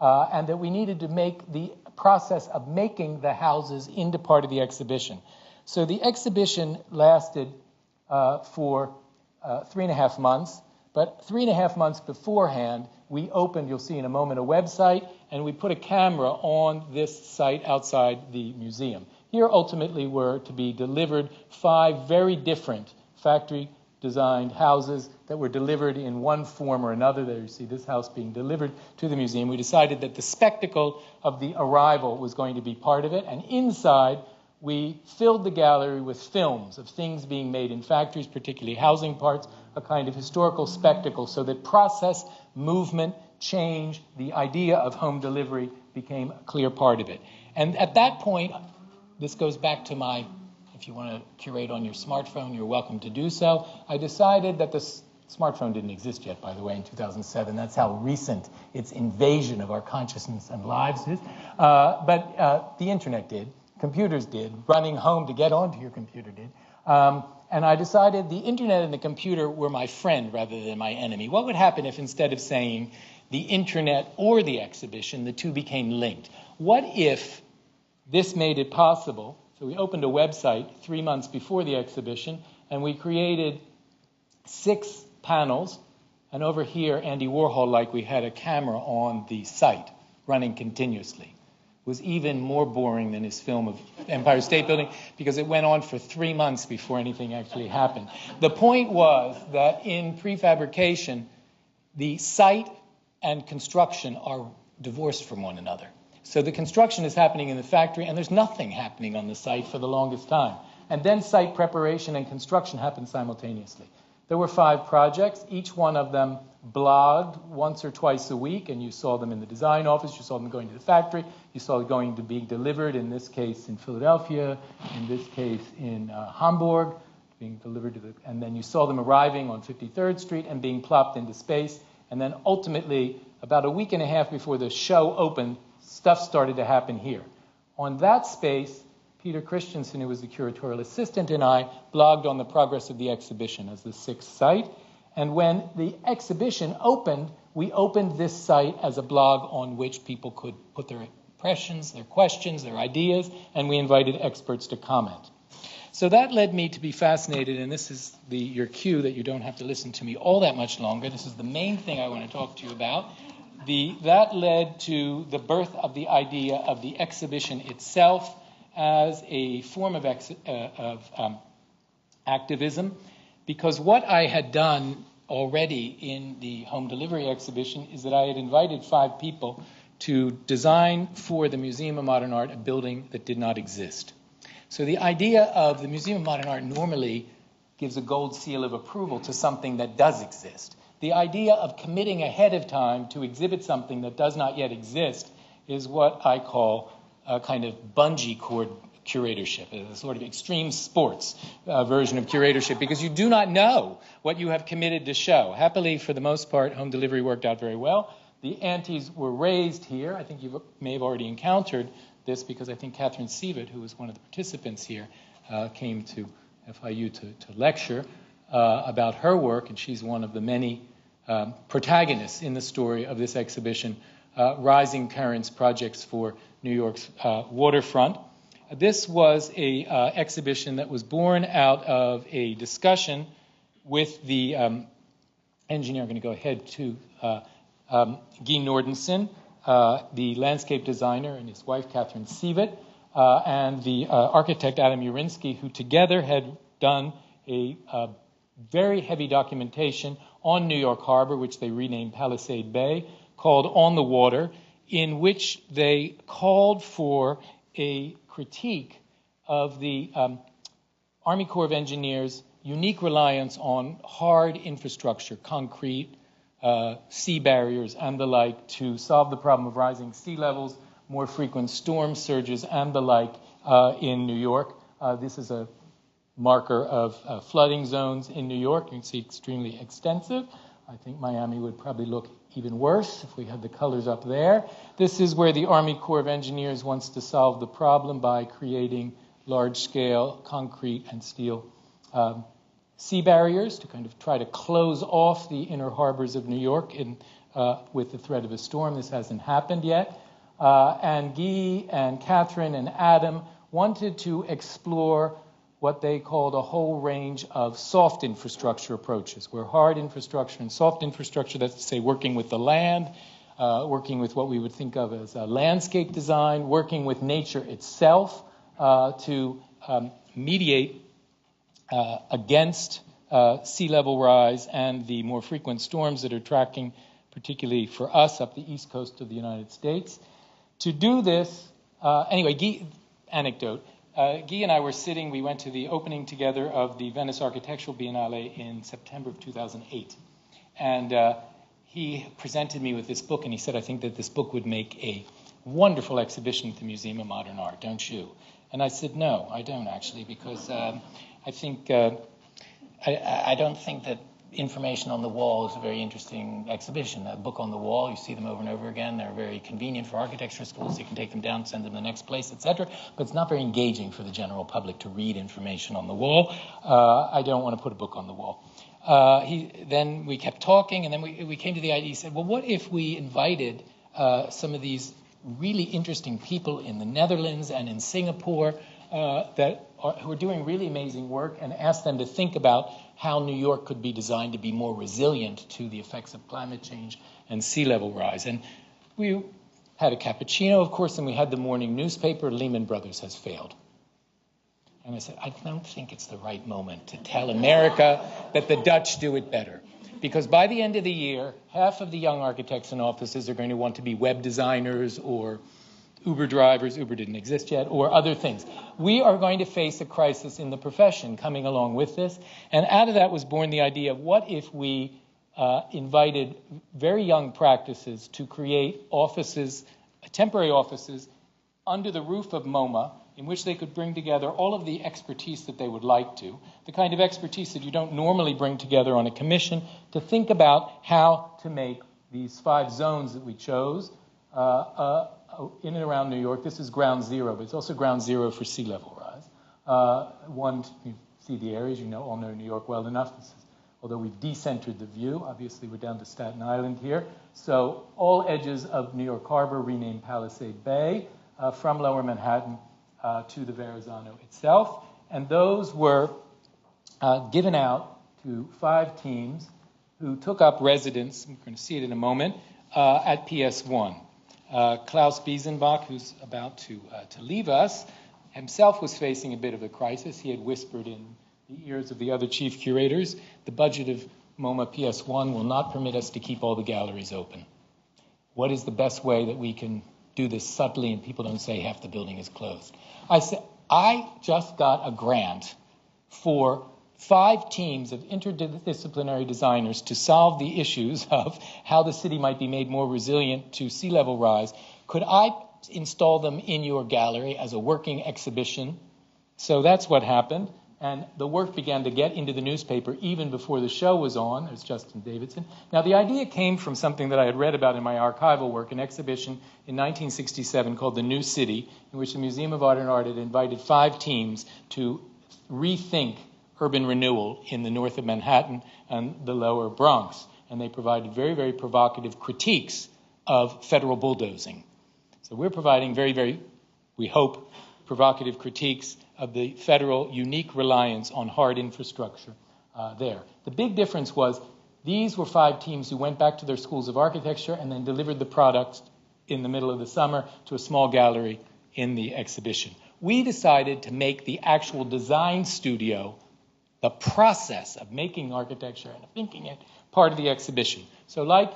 and that we needed to make the process of making the houses into part of the exhibition. So the exhibition lasted for 3.5 months, but 3.5 months beforehand, we opened, you'll see in a moment, a website, and we put a camera on this site outside the museum. Here, ultimately, were to be delivered 5 very different factory-designed houses that were delivered in one form or another. There you see this house being delivered to the museum. We decided that the spectacle of the arrival was going to be part of it, and inside, we filled the gallery with films of things being made in factories, particularly housing parts, a kind of historical spectacle, so that process, movement, change, the idea of home delivery became a clear part of it. And at that point, this goes back to my, if you want to curate on your smartphone, you're welcome to do so. I decided that the smartphone didn't exist yet, by the way, in 2007. That's how recent its invasion of our consciousness and lives is. But the internet did. Computers did. Running home to get onto your computer did. And I decided the internet and the computer were my friend rather than my enemy. What would happen if instead of saying the internet or the exhibition, the two became linked? What if this made it possible? So we opened a website 3 months before the exhibition, and we created 6 panels. And over here, Andy Warhol, like we had a camera on the site running continuously. Was even more boring than his film of Empire State Building because it went on for 3 months before anything actually happened. The point was that in prefabrication, the site and construction are divorced from one another. So the construction is happening in the factory, and there's nothing happening on the site for the longest time. And then site preparation and construction happen simultaneously. There were 5 projects, each one of them blogged once or twice a week, and you saw them in the design office, you saw them going to the factory, you saw them going to be delivered, in this case in Philadelphia, in this case in Hamburg, being delivered to and then you saw them arriving on 53rd Street and being plopped into space, and then ultimately, about a week and a half before the show opened, stuff started to happen here. On that space, Peter Christensen, who was the curatorial assistant, and I blogged on the progress of the exhibition as the sixth site. And when the exhibition opened, we opened this site as a blog on which people could put their impressions, their questions, their ideas, and we invited experts to comment. So that led me to be fascinated, and this is your cue that you don't have to listen to me all that much longer. This is the main thing I want to talk to you about. That led to the birth of the idea of the exhibition itself as a form of activism, because what I had done already in the home delivery exhibition is that I had invited 5 people to design for the Museum of Modern Art a building that did not exist. So the idea of the Museum of Modern Art normally gives a gold seal of approval to something that does exist. The idea of committing ahead of time to exhibit something that does not yet exist is what I call a kind of bungee cord curatorship, a sort of extreme sports version of curatorship, because you do not know what you have committed to show. Happily, for the most part, home delivery worked out very well. The antes were raised here. I think you may have already encountered this because I think Katherine Bower, who was one of the participants here, came to FIU to lecture about her work, and she's one of the many protagonists in the story of this exhibition, Rising Currents Projects for New York's Waterfront. This was an exhibition that was born out of a discussion with the engineer. I'm going to go ahead to Guy Nordenson, the landscape designer, and his wife, Katherine Bower, and the architect, Adam Urinsky, who together had done a very heavy documentation on New York Harbor, which they renamed Palisade Bay, called On the Water, in which they called for a critique of the Army Corps of Engineers' unique reliance on hard infrastructure, concrete, sea barriers, and the like, to solve the problem of rising sea levels, more frequent storm surges, and the like in New York. This is a marker of flooding zones in New York. You can see extremely extensive. I think Miami would probably look even worse if we had the colors up there. This is where the Army Corps of Engineers wants to solve the problem by creating large-scale concrete and steel sea barriers to kind of try to close off the inner harbors of New York with the threat of a storm. This hasn't happened yet. And Guy and Katherine and Adam wanted to explore what they called a whole range of soft infrastructure approaches, where hard infrastructure and soft infrastructure, that's to say working with the land, working with what we would think of as landscape design, working with nature itself to mediate against sea level rise and the more frequent storms that are tracking, particularly for us, up the east coast of the United States. To do this, anyway, Guy, anecdote. Guy and I were sitting, we went to the opening together of the Venice Architectural Biennale in September of 2008. And he presented me with this book, and he said, I think that this book would make a wonderful exhibition at the Museum of Modern Art, don't you? And I said, no, I don't actually, because I think, I don't think that information on the wall is a very interesting exhibition. A book on the wall, you see them over and over again. They're very convenient for architecture schools. You can take them down, send them to the next place, etc. But it's not very engaging for the general public to read information on the wall. I don't want to put a book on the wall. Then we kept talking, and then we came to the idea. He said, well, what if we invited some of these really interesting people in the Netherlands and in Singapore who are doing really amazing work, and asked them to think about how New York could be designed to be more resilient to the effects of climate change and sea level rise. And we had a cappuccino, of course, and we had the morning newspaper, Lehman Brothers has failed. And I said, I don't think it's the right moment to tell America that the Dutch do it better. Because by the end of the year, half of the young architects in offices are going to want to be web designers or Uber drivers, Uber didn't exist yet, or other things. We are going to face a crisis in the profession coming along with this. And out of that was born the idea of what if we invited very young practices to create offices, temporary offices, under the roof of MoMA, in which they could bring together all of the expertise that they would like to, the kind of expertise that you don't normally bring together on a commission, to think about how to make these 5 zones that we chose in and around New York. This is ground zero, but it's also ground zero for sea level rise. One, you see the areas, you all know New York well enough. Although we've decentered the view, obviously we're down to Staten Island here. So all edges of New York Harbor renamed Palisade Bay, from Lower Manhattan to the Verrazano itself. And those were given out to 5 teams who took up residence, we're going to see it in a moment, at PS1. Klaus Biesenbach, who's about to leave us, himself was facing a bit of a crisis. He had whispered in the ears of the other chief curators, the budget of MoMA PS1 will not permit us to keep all the galleries open. What is the best way that we can do this subtly and people don't say half the building is closed? I said, I just got a grant for 5 teams of interdisciplinary designers to solve the issues of how the city might be made more resilient to sea level rise. Could I install them in your gallery as a working exhibition? So that's what happened. And the work began to get into the newspaper even before the show was on. There's Justin Davidson. Now, the idea came from something that I had read about in my archival work, an exhibition in 1967 called The New City, in which the Museum of Art and Art had invited 5 teams to rethink urban renewal in the north of Manhattan and the lower Bronx. And they provided very, very provocative critiques of federal bulldozing. So we're providing very, very, we hope, provocative critiques of the federal unique reliance on hard infrastructure there. The big difference was these were 5 teams who went back to their schools of architecture and then delivered the products in the middle of the summer to a small gallery in the exhibition. We decided to make the actual design studio, the process of making architecture and thinking it, part of the exhibition. So like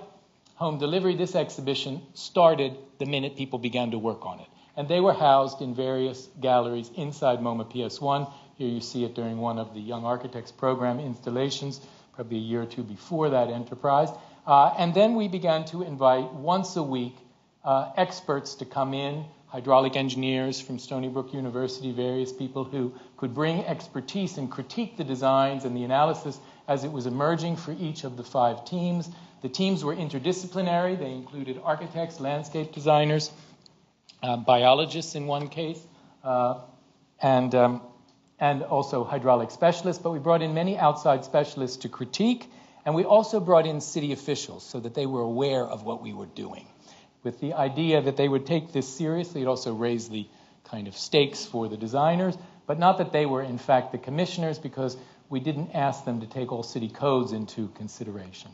home delivery, this exhibition started the minute people began to work on it. And they were housed in various galleries inside MoMA PS1. Here you see it during one of the Young Architects Program installations, probably a year or 2 before that enterprise. And then we began to invite once a week experts to come in, hydraulic engineers from Stony Brook University, various people who could bring expertise and critique the designs and the analysis as it was emerging for each of the 5 teams. The teams were interdisciplinary. They included architects, landscape designers, biologists in one case, and also hydraulic specialists. But we brought in many outside specialists to critique, and we also brought in city officials so that they were aware of what we were doing, with the idea that they would take this seriously. It also raised the kind of stakes for the designers, but not that they were in fact the commissioners, because we didn't ask them to take all city codes into consideration.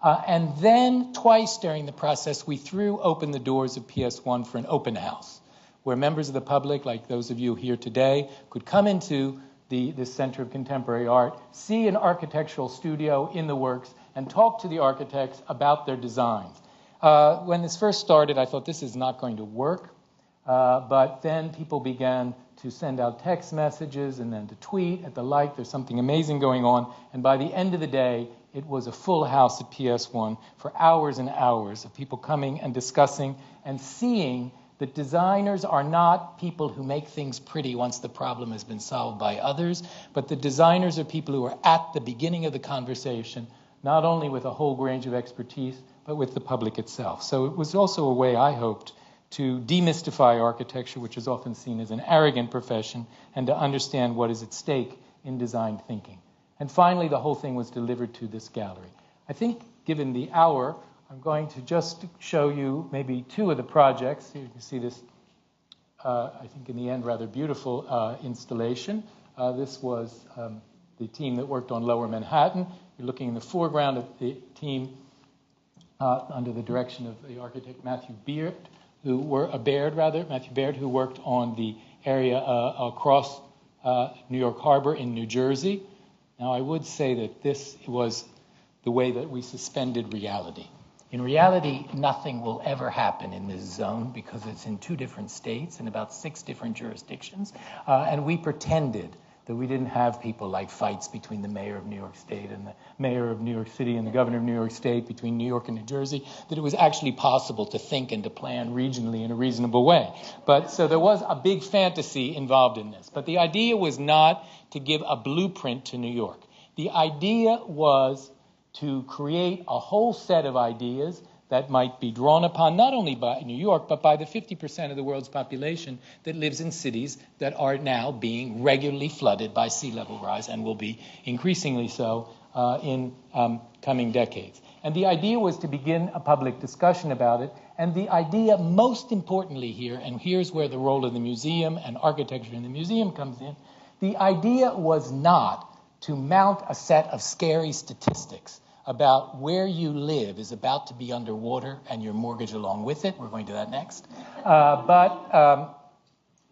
And then twice during the process, we threw open the doors of PS1 for an open house, where members of the public, like those of you here today, could come into the Center of Contemporary Art, see an architectural studio in the works, and talk to the architects about their designs. When this first started, I thought this is not going to work. But then people began to send out text messages and then to tweet at the like. There's something amazing going on. And by the end of the day, it was a full house at PS1 for hours and hours of people coming and discussing and seeing that designers are not people who make things pretty once the problem has been solved by others, but the designers are people who are at the beginning of the conversation, not only with a whole range of expertise, but with the public itself. So it was also a way, I hoped, to demystify architecture, which is often seen as an arrogant profession, and to understand what is at stake in design thinking. And finally, the whole thing was delivered to this gallery. I think, given the hour, I'm going to just show you maybe 2 of the projects. You can see this, I think in the end, rather beautiful installation. This was the team that worked on Lower Manhattan. You're looking in the foreground at the team under the direction of the architect Matthew Baird, who worked on the area across New York Harbor in New Jersey. Now, I would say that this was the way that we suspended reality. In reality, nothing will ever happen in this zone because it's in 2 different states and about 6 different jurisdictions. And we pretended that we didn't have people like fights between the mayor of New York State and the mayor of New York City and the governor of New York State, between New York and New Jersey, that it was actually possible to think and to plan regionally in a reasonable way. But so there was a big fantasy involved in this. But the idea was not to give a blueprint to New York. The idea was to create a whole set of ideas that might be drawn upon not only by New York, but by the 50% of the world's population that lives in cities that are now being regularly flooded by sea level rise and will be increasingly so in coming decades. And the idea was to begin a public discussion about it. And the idea, most importantly here, and here's where the role of the museum and architecture in the museum comes in, the idea was not to mount a set of scary statistics about where you live is about to be underwater and your mortgage along with it. We're going to that next. But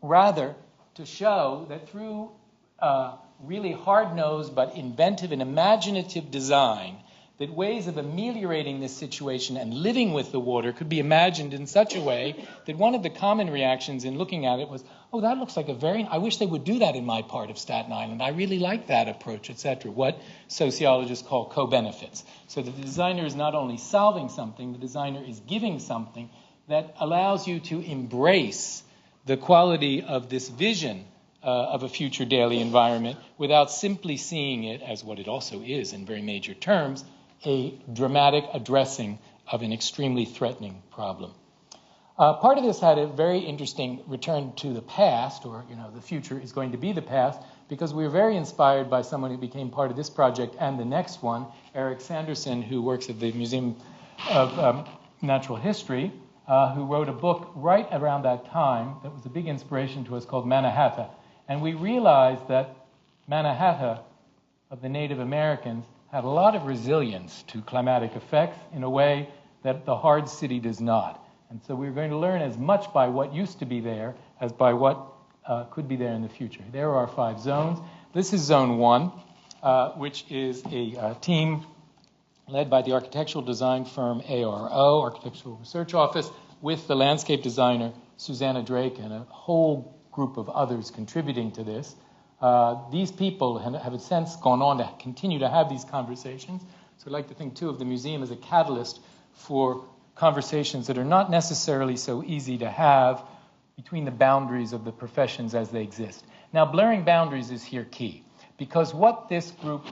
rather to show that through really hard-nosed but inventive and imaginative design, that ways of ameliorating this situation and living with the water could be imagined in such a way that one of the common reactions in looking at it was, oh, that looks like I wish they would do that in my part of Staten Island. I really like that approach, etc. What sociologists call co-benefits. So the designer is not only solving something, the designer is giving something that allows you to embrace the quality of this vision of a future daily environment without simply seeing it as what it also is in very major terms, a dramatic addressing of an extremely threatening problem. Part of this had a very interesting return to the past, or the future is going to be the past, because we were very inspired by someone who became part of this project and the next one, Eric Sanderson, who works at the Museum of Natural History, who wrote a book right around that time that was a big inspiration to us called Mannahatta. And we realized that Mannahatta of the Native Americans had a lot of resilience to climatic effects in a way that the hard city does not. And so we're going to learn as much by what used to be there as by what could be there in the future. There are 5 zones. This is Zone 1, which is a team led by the architectural design firm ARO, Architectural Research Office, with the landscape designer Susanna Drake and a whole group of others contributing to this. These people have since gone on to continue to have these conversations. So I'd like to think, too, of the museum as a catalyst for conversations that are not necessarily so easy to have between the boundaries of the professions as they exist. Now, blurring boundaries is here key, because what this group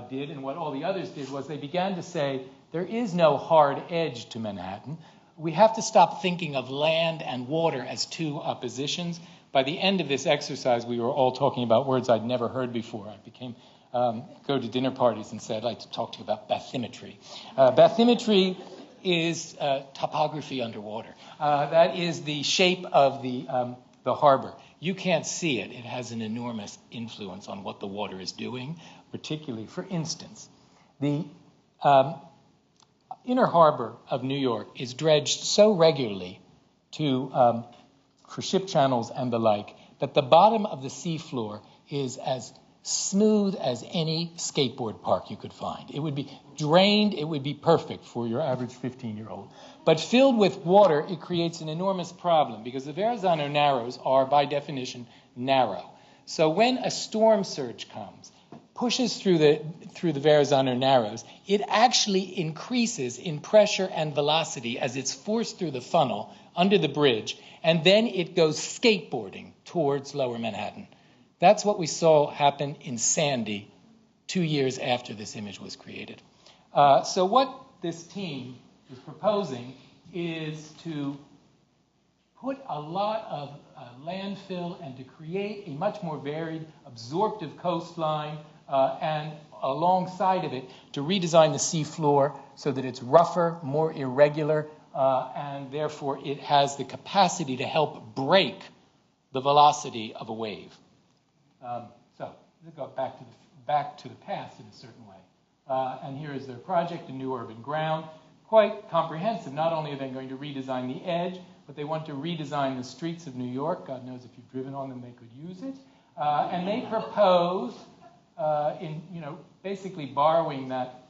did and what all the others did was they began to say there is no hard edge to Manhattan. We have to stop thinking of land and water as two oppositions. By the end of this exercise, we were all talking about words I'd never heard before. I became go to dinner parties and said, I'd like to talk to you about bathymetry. Bathymetry is topography underwater. That is the shape of the harbor. You can't see it. It has an enormous influence on what the water is doing, particularly, for instance, the inner harbor of New York is dredged so regularly for ship channels and the like, that the bottom of the seafloor is as smooth as any skateboard park you could find. It would be drained, it would be perfect for your average 15-year-old. But filled with water, it creates an enormous problem, because the Verrazano Narrows are, by definition, narrow. So when a storm surge comes, pushes through the Verrazano Narrows, it actually increases in pressure and velocity as it's forced through the funnel under the bridge, and then it goes skateboarding towards Lower Manhattan. That's what we saw happen in Sandy 2 years after this image was created. So what this team is proposing is to put a lot of landfill and to create a much more varied, absorptive coastline, and alongside of it, to redesign the seafloor so that it's rougher, more irregular, and therefore it has the capacity to help break the velocity of a wave. So let's go back to the past in a certain way. And here is their project, A New Urban Ground. Quite comprehensive. Not only are they going to redesign the edge, but they want to redesign the streets of New York. God knows if you've driven on them, they could use it. And they propose, basically borrowing that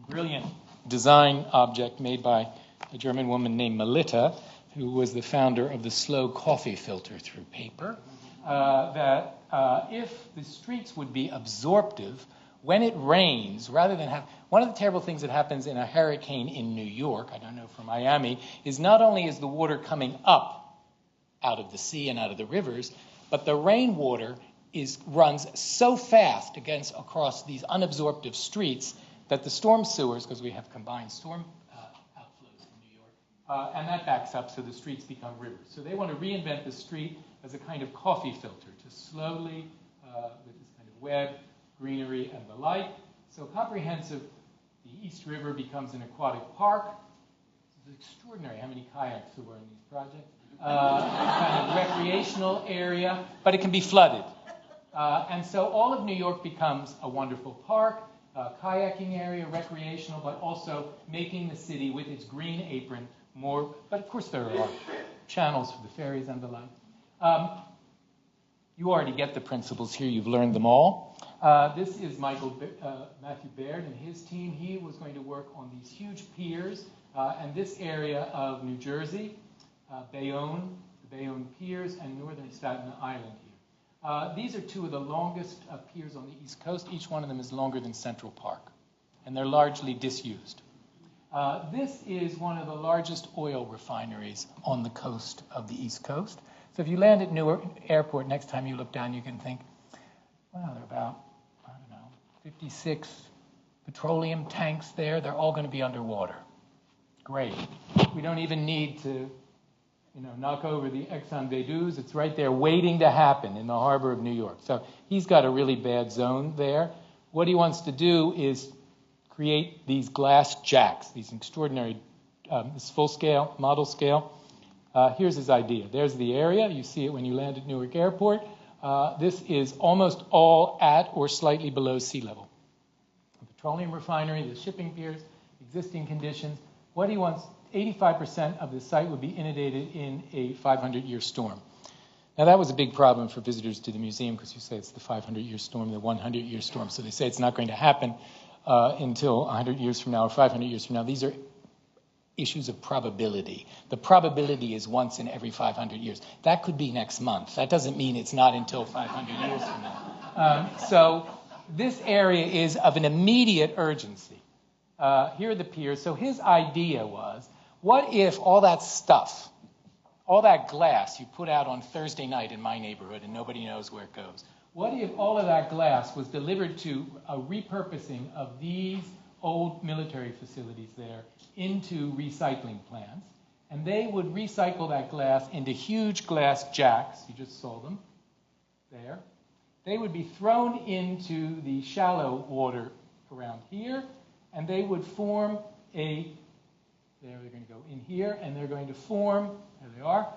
brilliant design object made by a German woman named Melitta, who was the founder of the slow coffee filter through paper, that if the streets would be absorptive, when it rains, rather than have... One of the terrible things that happens in a hurricane in New York, I don't know for Miami, is not only is the water coming up out of the sea and out of the rivers, but the rainwater runs so fast across these unabsorptive streets that the storm sewers, because we have combined storm outflows in and that backs up so the streets become rivers. So they want to reinvent the street as a kind of coffee filter to slowly, with this kind of web, greenery, and the like. So comprehensive, the East River becomes an aquatic park. It's extraordinary how many kayaks there were in these projects. Kind of recreational area, but it can be flooded. And so all of New York becomes a wonderful park, kayaking area, recreational, but also making the city with its green apron more. But of course there are channels for the ferries and the like. You already get the principles here. You've learned them all. This is Matthew Baird and his team. He was going to work on these huge piers and this area of New Jersey, Bayonne, the Bayonne Piers, and northern Staten Island here. These are two of the longest piers on the East Coast. Each one of them is longer than Central Park, and they're largely disused. This is one of the largest oil refineries on the coast of the East Coast. So if you land at Newark Airport, next time you look down, you can think, well, there are about, 56 petroleum tanks there. They're all going to be underwater. Great. We don't even need to knock over the Exxon Valdez. It's right there waiting to happen in the harbor of New York. So he's got a really bad zone there. What he wants to do is create these glass jacks, these extraordinary, this full-scale, model scale. Here's his idea. There's the area. You see it when you land at Newark Airport. This is almost all at or slightly below sea level. The petroleum refinery, the shipping piers, existing conditions. What he wants, 85% of the site would be inundated in a 500-year storm. Now, that was a big problem for visitors to the museum because you say it's the 500-year storm, the 100-year storm. So they say it's not going to happen until 100 years from now or 500 years from now. These are issues of probability. The probability is once in every 500 years. That could be next month. That doesn't mean it's not until 500 years from now. So this area is of an immediate urgency. Here are the piers. So his idea was, what if all that stuff, all that glass you put out on Thursday night in my neighborhood and nobody knows where it goes, what if all of that glass was delivered to a repurposing of these old military facilities there into recycling plants, and they would recycle that glass into huge glass jacks. You just saw them there. They would be thrown into the shallow water around here, and they would form they're going to go in here, and they're going to form, there they are,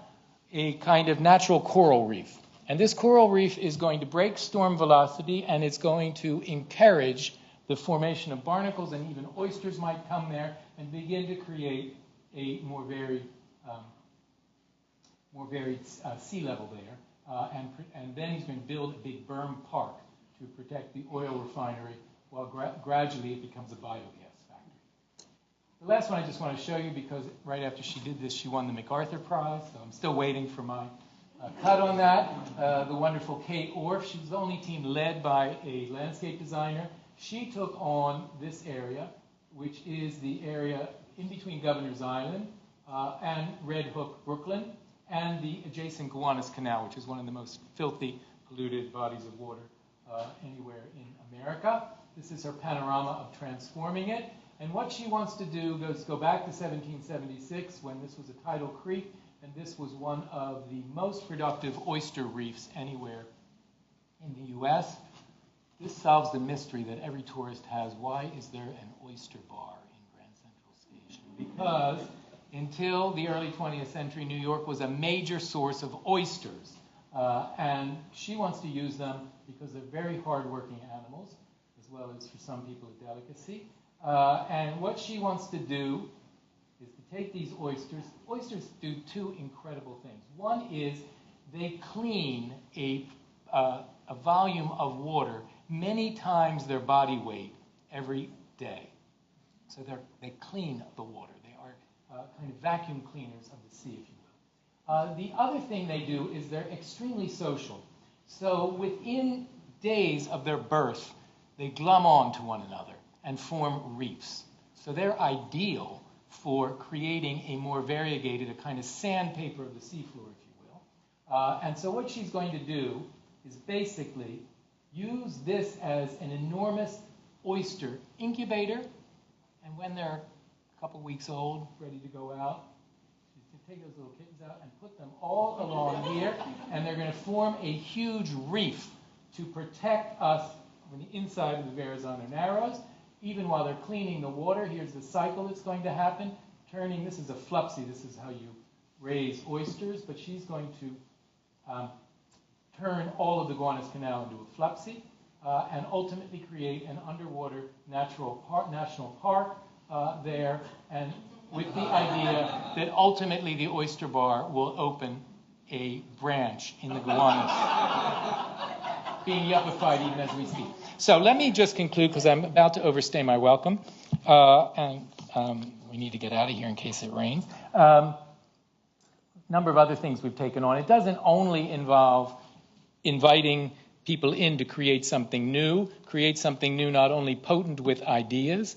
a kind of natural coral reef. And this coral reef is going to break storm velocity, and it's going to encourage the formation of barnacles, and even oysters might come there and begin to create a more varied sea level there. And then he's going to build a big berm park to protect the oil refinery while gradually it becomes a biogas factory. The last one I just want to show you, because right after she did this, she won the MacArthur Prize, so I'm still waiting for my cut on that. The wonderful Kate Orff. She was the only team led by a landscape designer. She took on this area, which is the area in between Governor's Island and Red Hook, Brooklyn, and the adjacent Gowanus Canal, which is one of the most filthy, polluted bodies of water anywhere in America. This is her panorama of transforming it. And what she wants to do is go back to 1776, when this was a tidal creek, and this was one of the most productive oyster reefs anywhere in the U.S. This solves the mystery that every tourist has. Why is there an oyster bar in Grand Central Station? Because until the early 20th century, New York was a major source of oysters. And she wants to use them because they're very hard-working animals, as well as for some people a delicacy. And what she wants to do is to take these oysters. Oysters do two incredible things. One is they clean a volume of water many times their body weight every day. So they clean the water. They are kind of vacuum cleaners of the sea, if you will. The other thing they do is they're extremely social. So within days of their birth, they glom on to one another and form reefs. So they're ideal for creating a more variegated, a kind of sandpaper of the seafloor, if you will. And so what she's going to do is basically use this as an enormous oyster incubator, and when they're a couple weeks old, ready to go out, take those little kittens out and put them all along here, and they're going to form a huge reef to protect us on the inside of the Verrazano Narrows. Even while they're cleaning the water, here's the cycle that's going to happen. Turning, this is a flupsy, this is how you raise oysters, but she's going to turn all of the Gowanus Canal into a flupsy and ultimately create an underwater national park there, and with the idea that ultimately the oyster bar will open a branch in the Gowanus, being yuppified even as we speak. So let me just conclude, because I'm about to overstay my welcome, and we need to get out of here in case it rains. Number of other things we've taken on. It doesn't only involve inviting people in to create something new not only potent with ideas,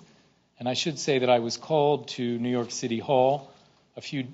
and I should say that I was called to New York City Hall a few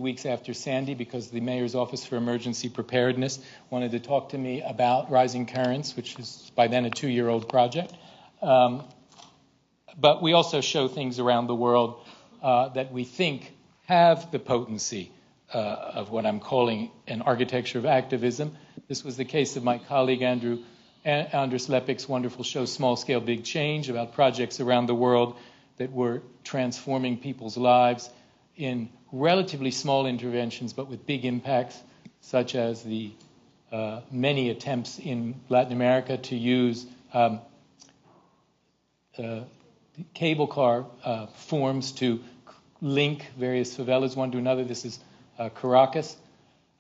weeks after Sandy because the Mayor's Office for Emergency Preparedness wanted to talk to me about Rising Currents, which is by then a 2-year-old project. But we also show things around the world that we think have the potency of what I'm calling an architecture of activism. This was the case of my colleague Anders Lepik's wonderful show, Small Scale, Big Change, about projects around the world that were transforming people's lives in relatively small interventions, but with big impacts, such as the many attempts in Latin America to use cable car forms to link various favelas one to another. This is Caracas.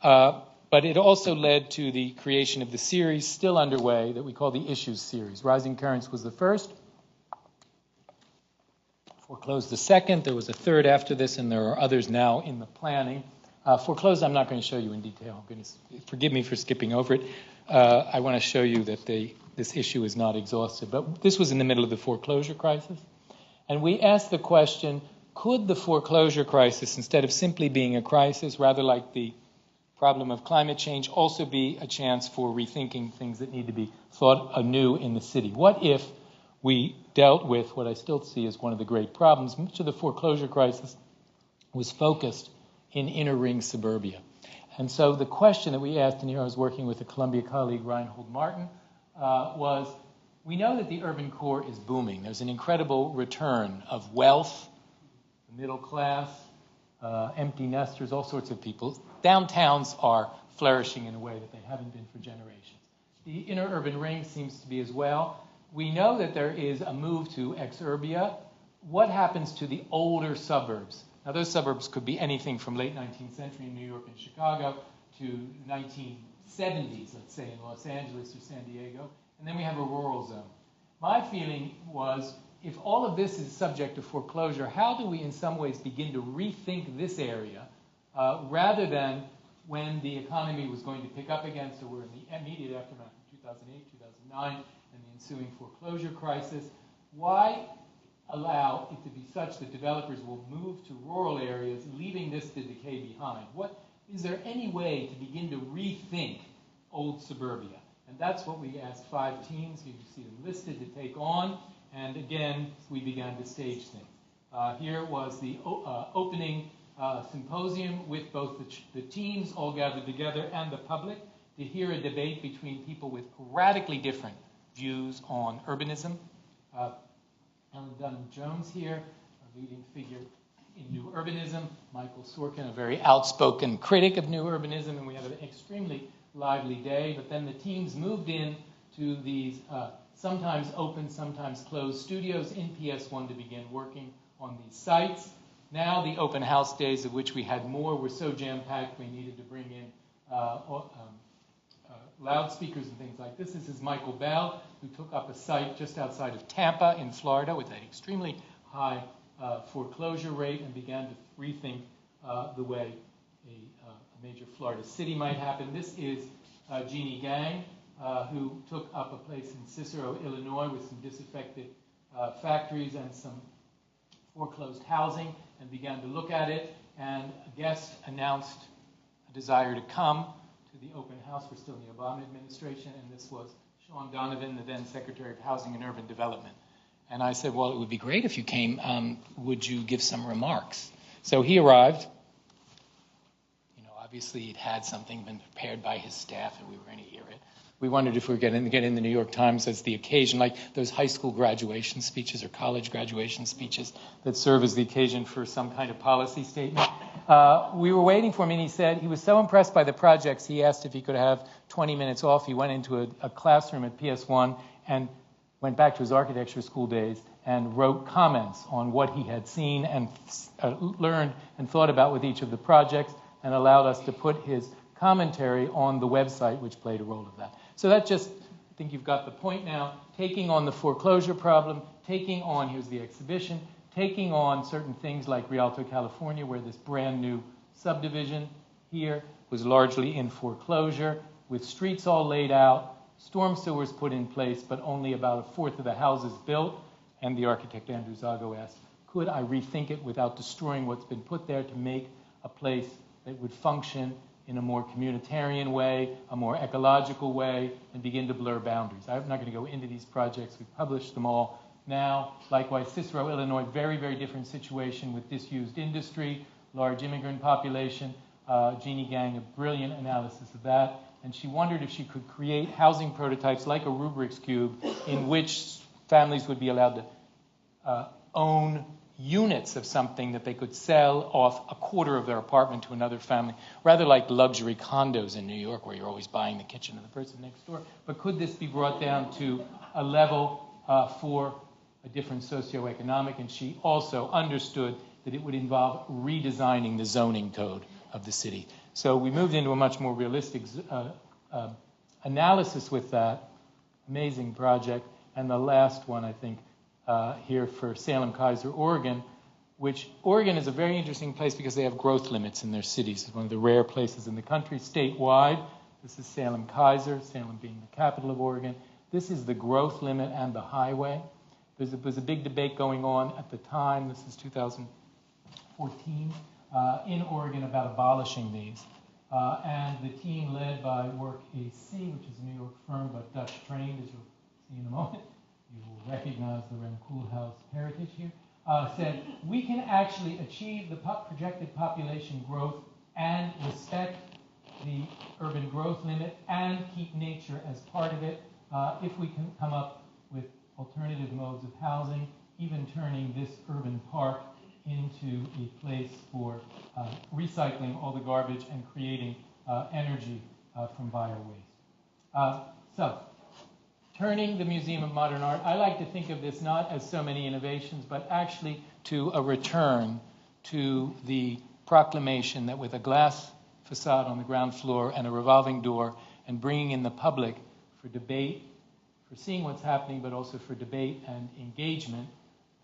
But it also led to the creation of the series still underway that we call the Issues series. Rising Currents was the first. Foreclosed the second. There was a third after this, and there are others now in the planning. Foreclosed, I'm not going to show you in detail. Forgive me for skipping over it. I want to show you that this issue is not exhausted. But this was in the middle of the foreclosure crisis. And we asked the question, could the foreclosure crisis, instead of simply being a crisis, rather like the problem of climate change, also be a chance for rethinking things that need to be thought anew in the city? What if we dealt with what I still see as one of the great problems? Much of the foreclosure crisis was focused in inner ring suburbia. And so the question that we asked, and here I was working with a Columbia colleague, Reinhold Martin, was, we know that the urban core is booming. There's an incredible return of wealth, the middle class, empty nesters, all sorts of people. Downtowns are flourishing in a way that they haven't been for generations. The inner urban ring seems to be as well. We know that there is a move to exurbia. What happens to the older suburbs? Now, those suburbs could be anything from late 19th century in New York and Chicago to 1970s, let's say, in Los Angeles or San Diego. And then we have a rural zone. My feeling was, if all of this is subject to foreclosure, how do we in some ways begin to rethink this area rather than when the economy was going to pick up again? So we're in the immediate aftermath of 2008, 2009, and the ensuing foreclosure crisis. Why allow it to be such that developers will move to rural areas, leaving this to decay behind? Is there any way to begin to rethink old suburbia? And that's what we asked 5 teams. You see them listed to take on. And again, we began to stage things. Here was the opening symposium with both the teams all gathered together and the public to hear a debate between people with radically different views on urbanism. Ellen Dunham-Jones here, a leading figure in new urbanism. Michael Sorkin, a very outspoken critic of new urbanism. And we had an extremely lively day. But then the teams moved in to these sometimes open, sometimes closed studios in PS1 to begin working on these sites. Now the open house days, of which we had more, were so jam-packed we needed to bring in loudspeakers and things like this. This is Michael Bell, who took up a site just outside of Tampa in Florida with an extremely high foreclosure rate and began to rethink the way a major Florida city might happen. This is Jeannie Gang, who took up a place in Cicero, Illinois, with some disaffected factories and some foreclosed housing, and began to look at it. And a guest announced a desire to come to the open house. We're still in the Obama administration, and this was Sean Donovan, the then Secretary of Housing and Urban Development. And I said, well, it would be great if you came. Would you give some remarks? So he arrived. Obviously, it had something been prepared by his staff, and we were going to hear it. We wondered if we were going to get in the New York Times as the occasion, like those high school graduation speeches or college graduation speeches that serve as the occasion for some kind of policy statement. We were waiting for him, and he said he was so impressed by the projects, he asked if he could have 20 minutes off. He went into a classroom at PS1 and went back to his architecture school days and wrote comments on what he had seen and learned and thought about with each of the projects, and allowed us to put his commentary on the website, which played a role of that. So that just, I think you've got the point now, taking on the foreclosure problem, taking on, here's the exhibition, taking on certain things like Rialto, California, where this brand new subdivision here was largely in foreclosure, with streets all laid out, storm sewers put in place, but only about a fourth of the houses built. And the architect Andrew Zago asked, could I rethink it without destroying what's been put there to make a place that would function in a more communitarian way, a more ecological way, and begin to blur boundaries. I'm not going to go into these projects. We've published them all now. Likewise, Cicero, Illinois, very, very different situation with disused industry, large immigrant population. Jeannie Gang, a brilliant analysis of that. And she wondered if she could create housing prototypes like a Rubik's Cube in which families would be allowed to own units of something that they could sell off a quarter of their apartment to another family, rather like luxury condos in New York where you're always buying the kitchen of the person next door. But could this be brought down to a level for a different socioeconomic? And she also understood that it would involve redesigning the zoning code of the city. So we moved into a much more realistic analysis with that. Amazing project. And the last one, I think, here for Salem Kaiser, Oregon, which Oregon is a very interesting place because they have growth limits in their cities. It's one of the rare places in the country statewide. This is Salem Kaiser, Salem being the capital of Oregon. This is the growth limit and the highway. There was a big debate going on at the time, this is 2014, in Oregon about abolishing these. And the team led by Work AC, which is a New York firm but Dutch trained, as you'll see in a moment, you will recognize the Rem Koolhaas heritage here, said we can actually achieve the projected population growth and respect the urban growth limit and keep nature as part of it if we can come up with alternative modes of housing, even turning this urban park into a place for recycling all the garbage and creating energy from bio-waste. So, turning the Museum of Modern Art, I like to think of this not as so many innovations, but actually to a return to the proclamation that with a glass facade on the ground floor and a revolving door and bringing in the public for debate, for seeing what's happening, but also for debate and engagement,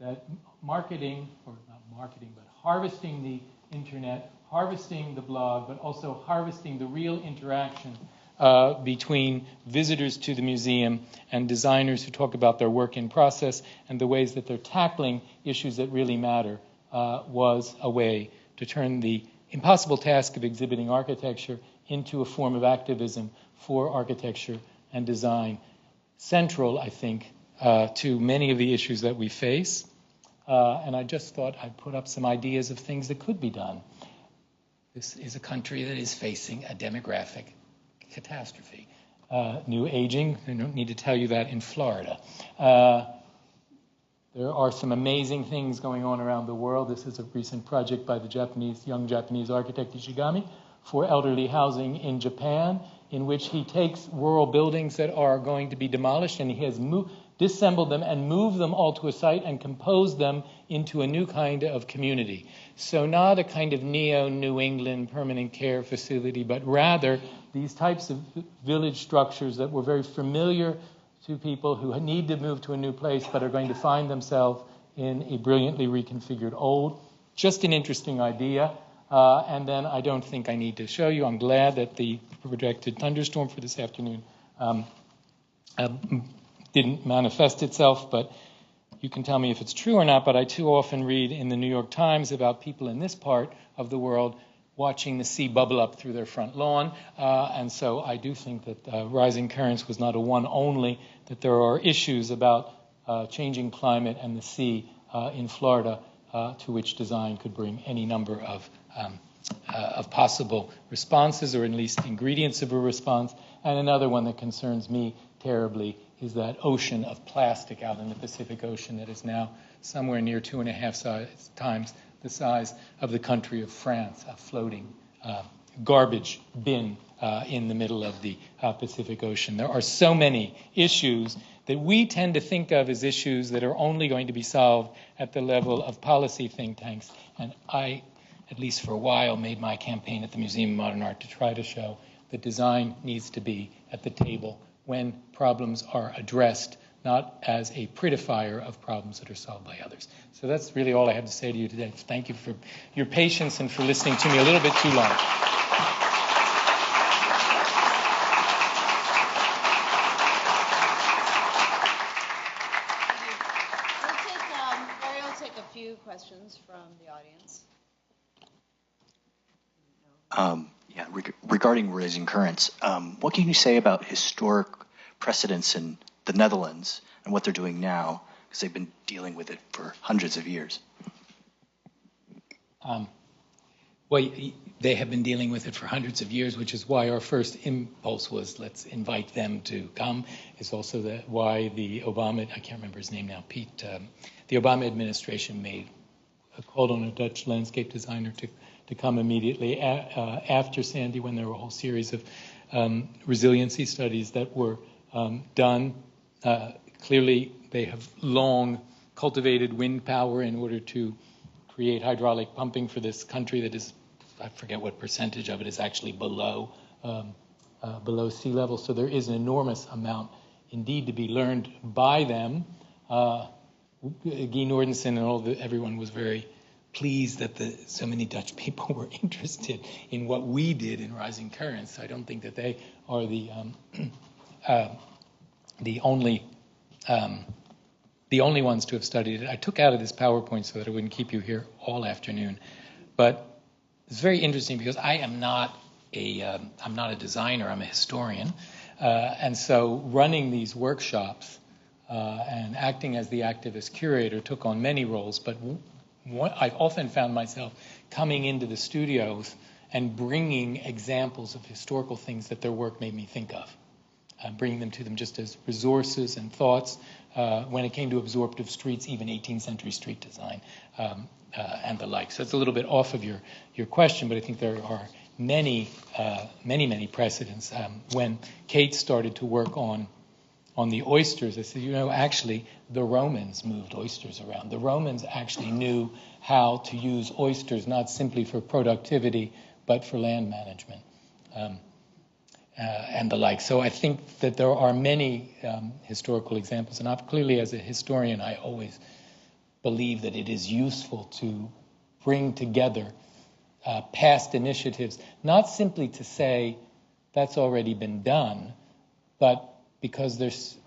that marketing, or not marketing, but harvesting the internet, harvesting the blog, but also harvesting the real interaction between visitors to the museum and designers who talk about their work in process and the ways that they're tackling issues that really matter was a way to turn the impossible task of exhibiting architecture into a form of activism for architecture and design, central, I think, to many of the issues that we face. And I just thought I'd put up some ideas of things that could be done. This is a country that is facing a demographic catastrophe. New aging, I don't need to tell you that in Florida. There are some amazing things going on around the world. This is a recent project by the young Japanese architect Ishigami for elderly housing in Japan, in which he takes rural buildings that are going to be demolished and he has disassembled them and moved them all to a site and composed them into a new kind of community. So not a kind of neo-New England permanent care facility, but rather these types of village structures that were very familiar to people who need to move to a new place but are going to find themselves in a brilliantly reconfigured old. Just an interesting idea. And then I don't think I need to show you. I'm glad that the projected thunderstorm for this afternoon didn't manifest itself, but you can tell me if it's true or not, but I too often read in the New York Times about people in this part of the world watching the sea bubble up through their front lawn. And so I do think that rising currents was not a one only, that there are issues about changing climate and the sea in Florida to which design could bring any number of possible responses, or at least ingredients of a response. And another one that concerns me terribly is that ocean of plastic out in the Pacific Ocean that is now somewhere near 2.5 times the size of the country of France, a floating garbage bin in the middle of the Pacific Ocean. There are so many issues that we tend to think of as issues that are only going to be solved at the level of policy think tanks. And I, at least for a while, made my campaign at the Museum of Modern Art to try to show that design needs to be at the table when problems are addressed, not as a prettifier of problems that are solved by others. So that's really all I have to say to you today. Thank you for your patience and for listening to me a little bit too long. Barry will take a few questions from the audience. Regarding raising currents, what can you say about historic precedents in the Netherlands and what they're doing now? Because they've been dealing with it for hundreds of years. Well, they have been dealing with it for hundreds of years, which is why our first impulse was let's invite them to come. It's also why the Obama, I can't remember his name now, Pete, the Obama administration called on a Dutch landscape designer to come immediately after Sandy, when there were a whole series of resiliency studies that were done. Clearly, they have long cultivated wind power in order to create hydraulic pumping for this country that is, I forget what percentage of it is actually below sea level. So there is an enormous amount indeed to be learned by them. Guy Nordenson and everyone was very pleased that so many Dutch people were interested in what we did in Rising Currents. I don't think that they are the only ones to have studied it. I took out of this PowerPoint so that I wouldn't keep you here all afternoon, but it's very interesting because I am not I'm not a designer. I'm a historian, and so running these workshops and acting as the activist curator took on many roles, but I've often found myself coming into the studios and bringing examples of historical things that their work made me think of, bringing them to them just as resources and thoughts when it came to absorptive streets, even 18th century street design and the like. So it's a little bit off of your question, but I think there are many precedents. When Kate started to work on the oysters, I said, actually, the Romans moved oysters around. The Romans actually knew how to use oysters not simply for productivity, but for land management and the like. So I think that there are many historical examples. And clearly, as a historian, I always believe that it is useful to bring together past initiatives, not simply to say that's already been done, but because there's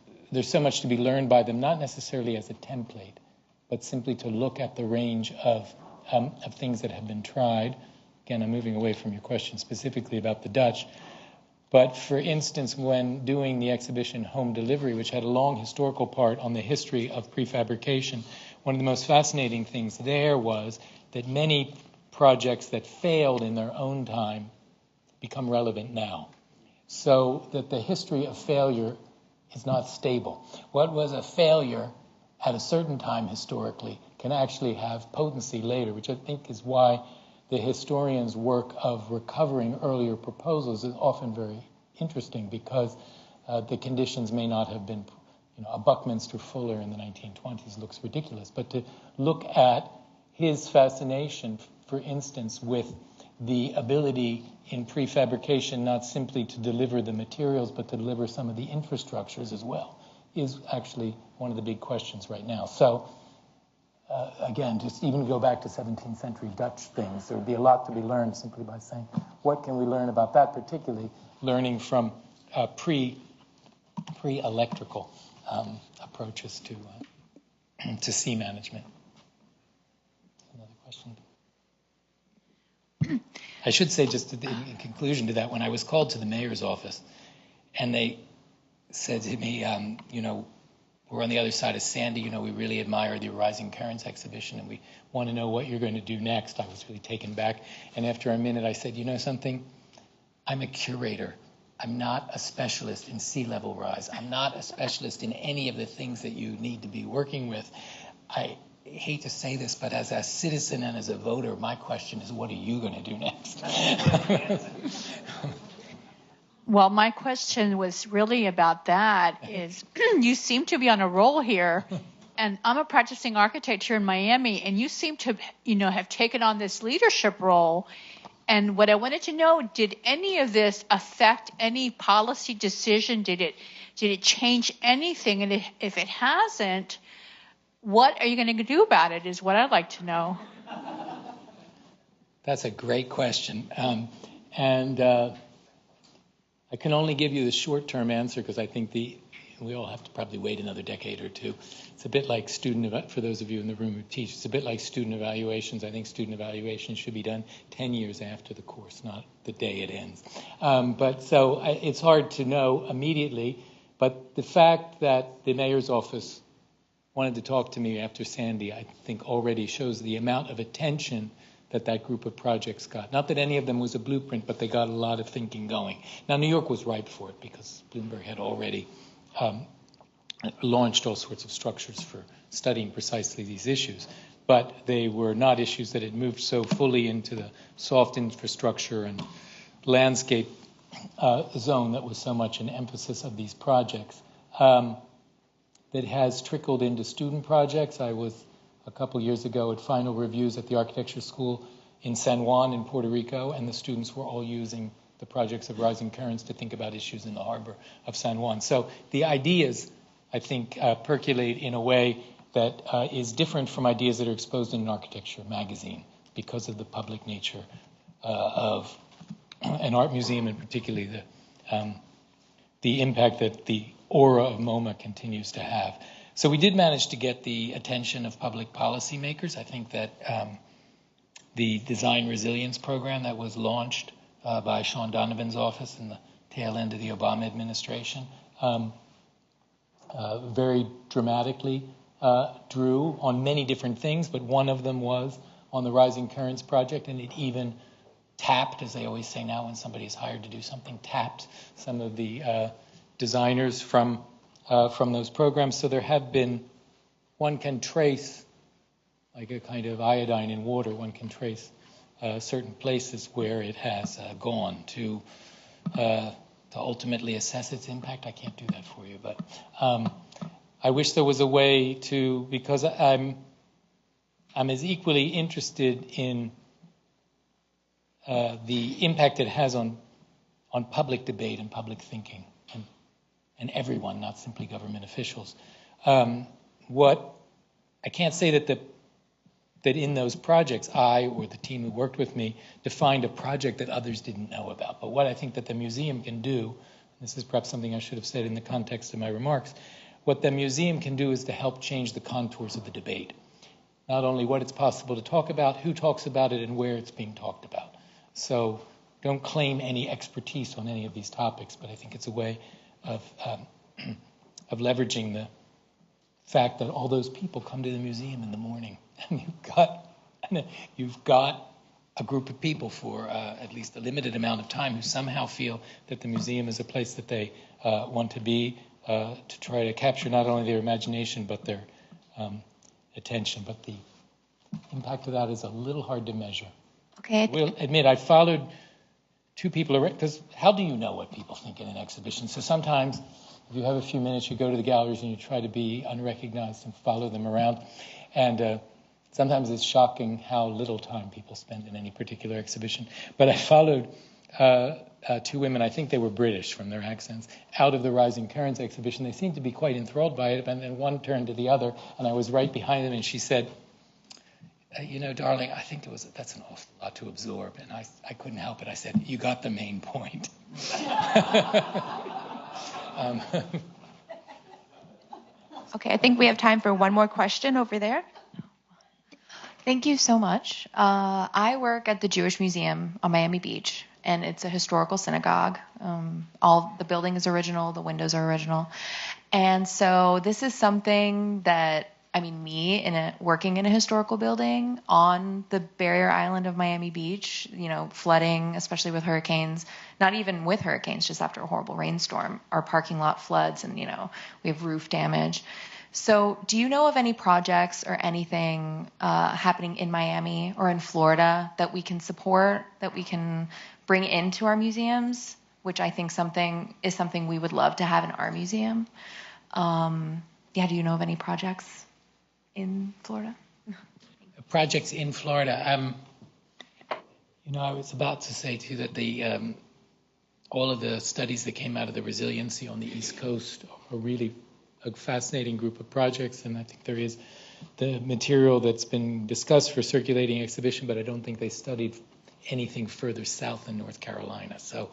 so much to be learned by them, not necessarily as a template, but simply to look at the range of things that have been tried. Again, I'm moving away from your question specifically about the Dutch. But for instance, when doing the exhibition Home Delivery, which had a long historical part on the history of prefabrication, one of the most fascinating things there was that many projects that failed in their own time become relevant now. So that the history of failure is not stable. What was a failure at a certain time historically can actually have potency later, which I think is why the historian's work of recovering earlier proposals is often very interesting, because the conditions may not have been, a Buckminster Fuller in the 1920s looks ridiculous, but to look at his fascination, for instance, with the ability in prefabrication not simply to deliver the materials, but to deliver some of the infrastructures as well, is actually one of the big questions right now. So, again, just even go back to 17th century Dutch things, there would be a lot to be learned simply by saying, what can we learn about that, particularly learning from pre-electrical approaches to sea management. Another question? I should say, just in conclusion to that, when I was called to the mayor's office and they said to me, we're on the other side of Sandy. You know, we really admire the Rising Currents exhibition, and we want to know what you're going to do next. I was really taken back. And after a minute, I said, you know something? I'm a curator. I'm not a specialist in sea level rise. I'm not a specialist in any of the things that you need to be working with. I hate to say this, but as a citizen and as a voter, my question is, what are you going to do next? Well, my question was really about that is you seem to be on a roll here, and I'm a practicing architect here in Miami, and you seem to, have taken on this leadership role. And what I wanted to know, did any of this affect any policy decision? Did it change anything? And if it hasn't, what are you going to do about it is what I'd like to know. That's a great question. I can only give you the short-term answer because I think we all have to probably wait another decade or two. It's a bit like for those of you in the room who teach, it's a bit like student evaluations. I think student evaluations should be done 10 years after the course, not the day it ends. It's hard to know immediately, but the fact that the mayor's office wanted to talk to me after Sandy, I think already shows the amount of attention that group of projects got. Not that any of them was a blueprint, but they got a lot of thinking going. Now, New York was ripe for it because Bloomberg had already launched all sorts of structures for studying precisely these issues. But they were not issues that had moved so fully into the soft infrastructure and landscape zone that was so much an emphasis of these projects. That has trickled into student projects. I was a couple years ago at final reviews at the architecture school in San Juan in Puerto Rico, and the students were all using the projects of Rising Currents to think about issues in the harbor of San Juan. So the ideas, I think, percolate in a way that is different from ideas that are exposed in an architecture magazine because of the public nature of an art museum, and particularly the impact that the aura of MoMA continues to have. So we did manage to get the attention of public policymakers. I think that the Design Resilience Program that was launched by Sean Donovan's office in the tail end of the Obama administration very dramatically drew on many different things, but one of them was on the Rising Currents project, and it even tapped, as they always say now when somebody is hired to do something, tapped some of the designers from those programs. So there have been, one can trace, like a kind of iodine in water, one can trace certain places where it has gone to ultimately assess its impact. I can't do that for you, but I wish there was a way to, because I'm as equally interested in the impact it has on public debate and public thinking. And everyone, not simply government officials. I can't say that in those projects, I or the team who worked with me defined a project that others didn't know about. But what I think that the museum can do, this is perhaps something I should have said in the context of my remarks, what the museum can do is to help change the contours of the debate. Not only what it's possible to talk about, who talks about it, and where it's being talked about. So don't claim any expertise on any of these topics, but I think it's a way of leveraging the fact that all those people come to the museum in the morning, and you've got a group of people for at least a limited amount of time who somehow feel that the museum is a place that they want to be, to try to capture not only their imagination but their attention. But the impact of that is a little hard to measure. Okay. I will admit I followed two people, because how do you know what people think in an exhibition? So sometimes, if you have a few minutes, you go to the galleries and you try to be unrecognized and follow them around. And sometimes it's shocking how little time people spend in any particular exhibition. But I followed two women, I think they were British from their accents, out of the Rising Currents exhibition. They seemed to be quite enthralled by it, and then one turned to the other, and I was right behind them, and she said, darling, I think that's an awful lot to absorb. And I couldn't help it. I said, you got the main point. Okay, I think we have time for one more question over there. Thank you so much. I work at the Jewish Museum on Miami Beach, and it's a historical synagogue. All the building is original, the windows are original. And so this is something that, I mean, working in a historical building on the barrier island of Miami Beach, flooding, especially with hurricanes, not even with hurricanes, just after a horrible rainstorm, our parking lot floods and, we have roof damage. So do you know of any projects or anything happening in Miami or in Florida that we can support, that we can bring into our museums, which I think is something we would love to have in our museum? Do you know of any projects in Florida? Projects in Florida. I was about to say to you that all of the studies that came out of the resiliency on the East Coast are really a fascinating group of projects, and I think there is the material that's been discussed for circulating exhibition, but I don't think they studied anything further south in North Carolina. So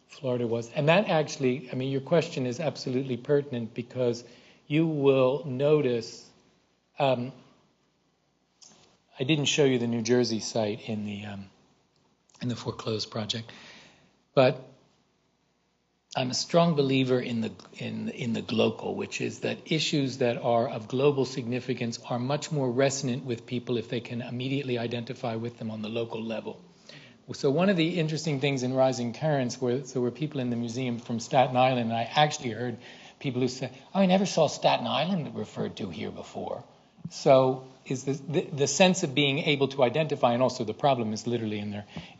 Florida was, and that actually, your question is absolutely pertinent, because you will notice, I didn't show you the New Jersey site in the foreclosed project, but I'm a strong believer in the glocal, which is that issues that are of global significance are much more resonant with people if they can immediately identify with them on the local level. So one of the interesting things in Rising Currents were people in the museum from Staten Island, and I actually heard people who said, "Oh, I never saw Staten Island referred to here before." So is the sense of being able to identify, and also the problem is literally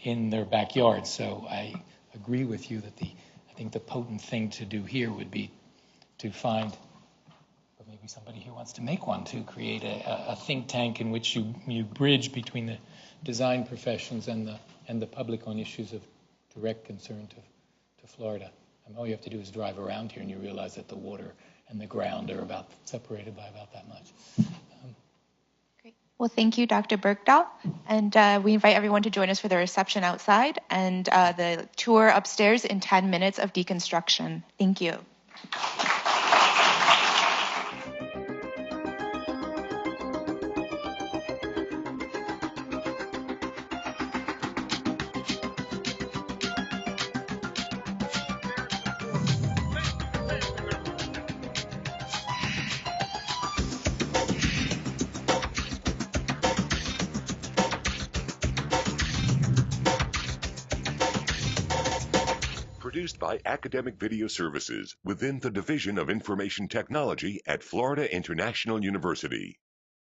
in their backyard. So I agree with you that I think the potent thing to do here would be to find, or maybe somebody here wants to make one, to create a think tank in which you bridge between the design professions and the public on issues of direct concern to Florida. And all you have to do is drive around here and you realize that the water and the ground are about separated by about that much. Great. Well, thank you, Dr. Bergdoll. And we invite everyone to join us for the reception outside and the tour upstairs in 10 minutes of deconstruction. Thank you. Produced by Academic Video Services within the Division of Information Technology at Florida International University.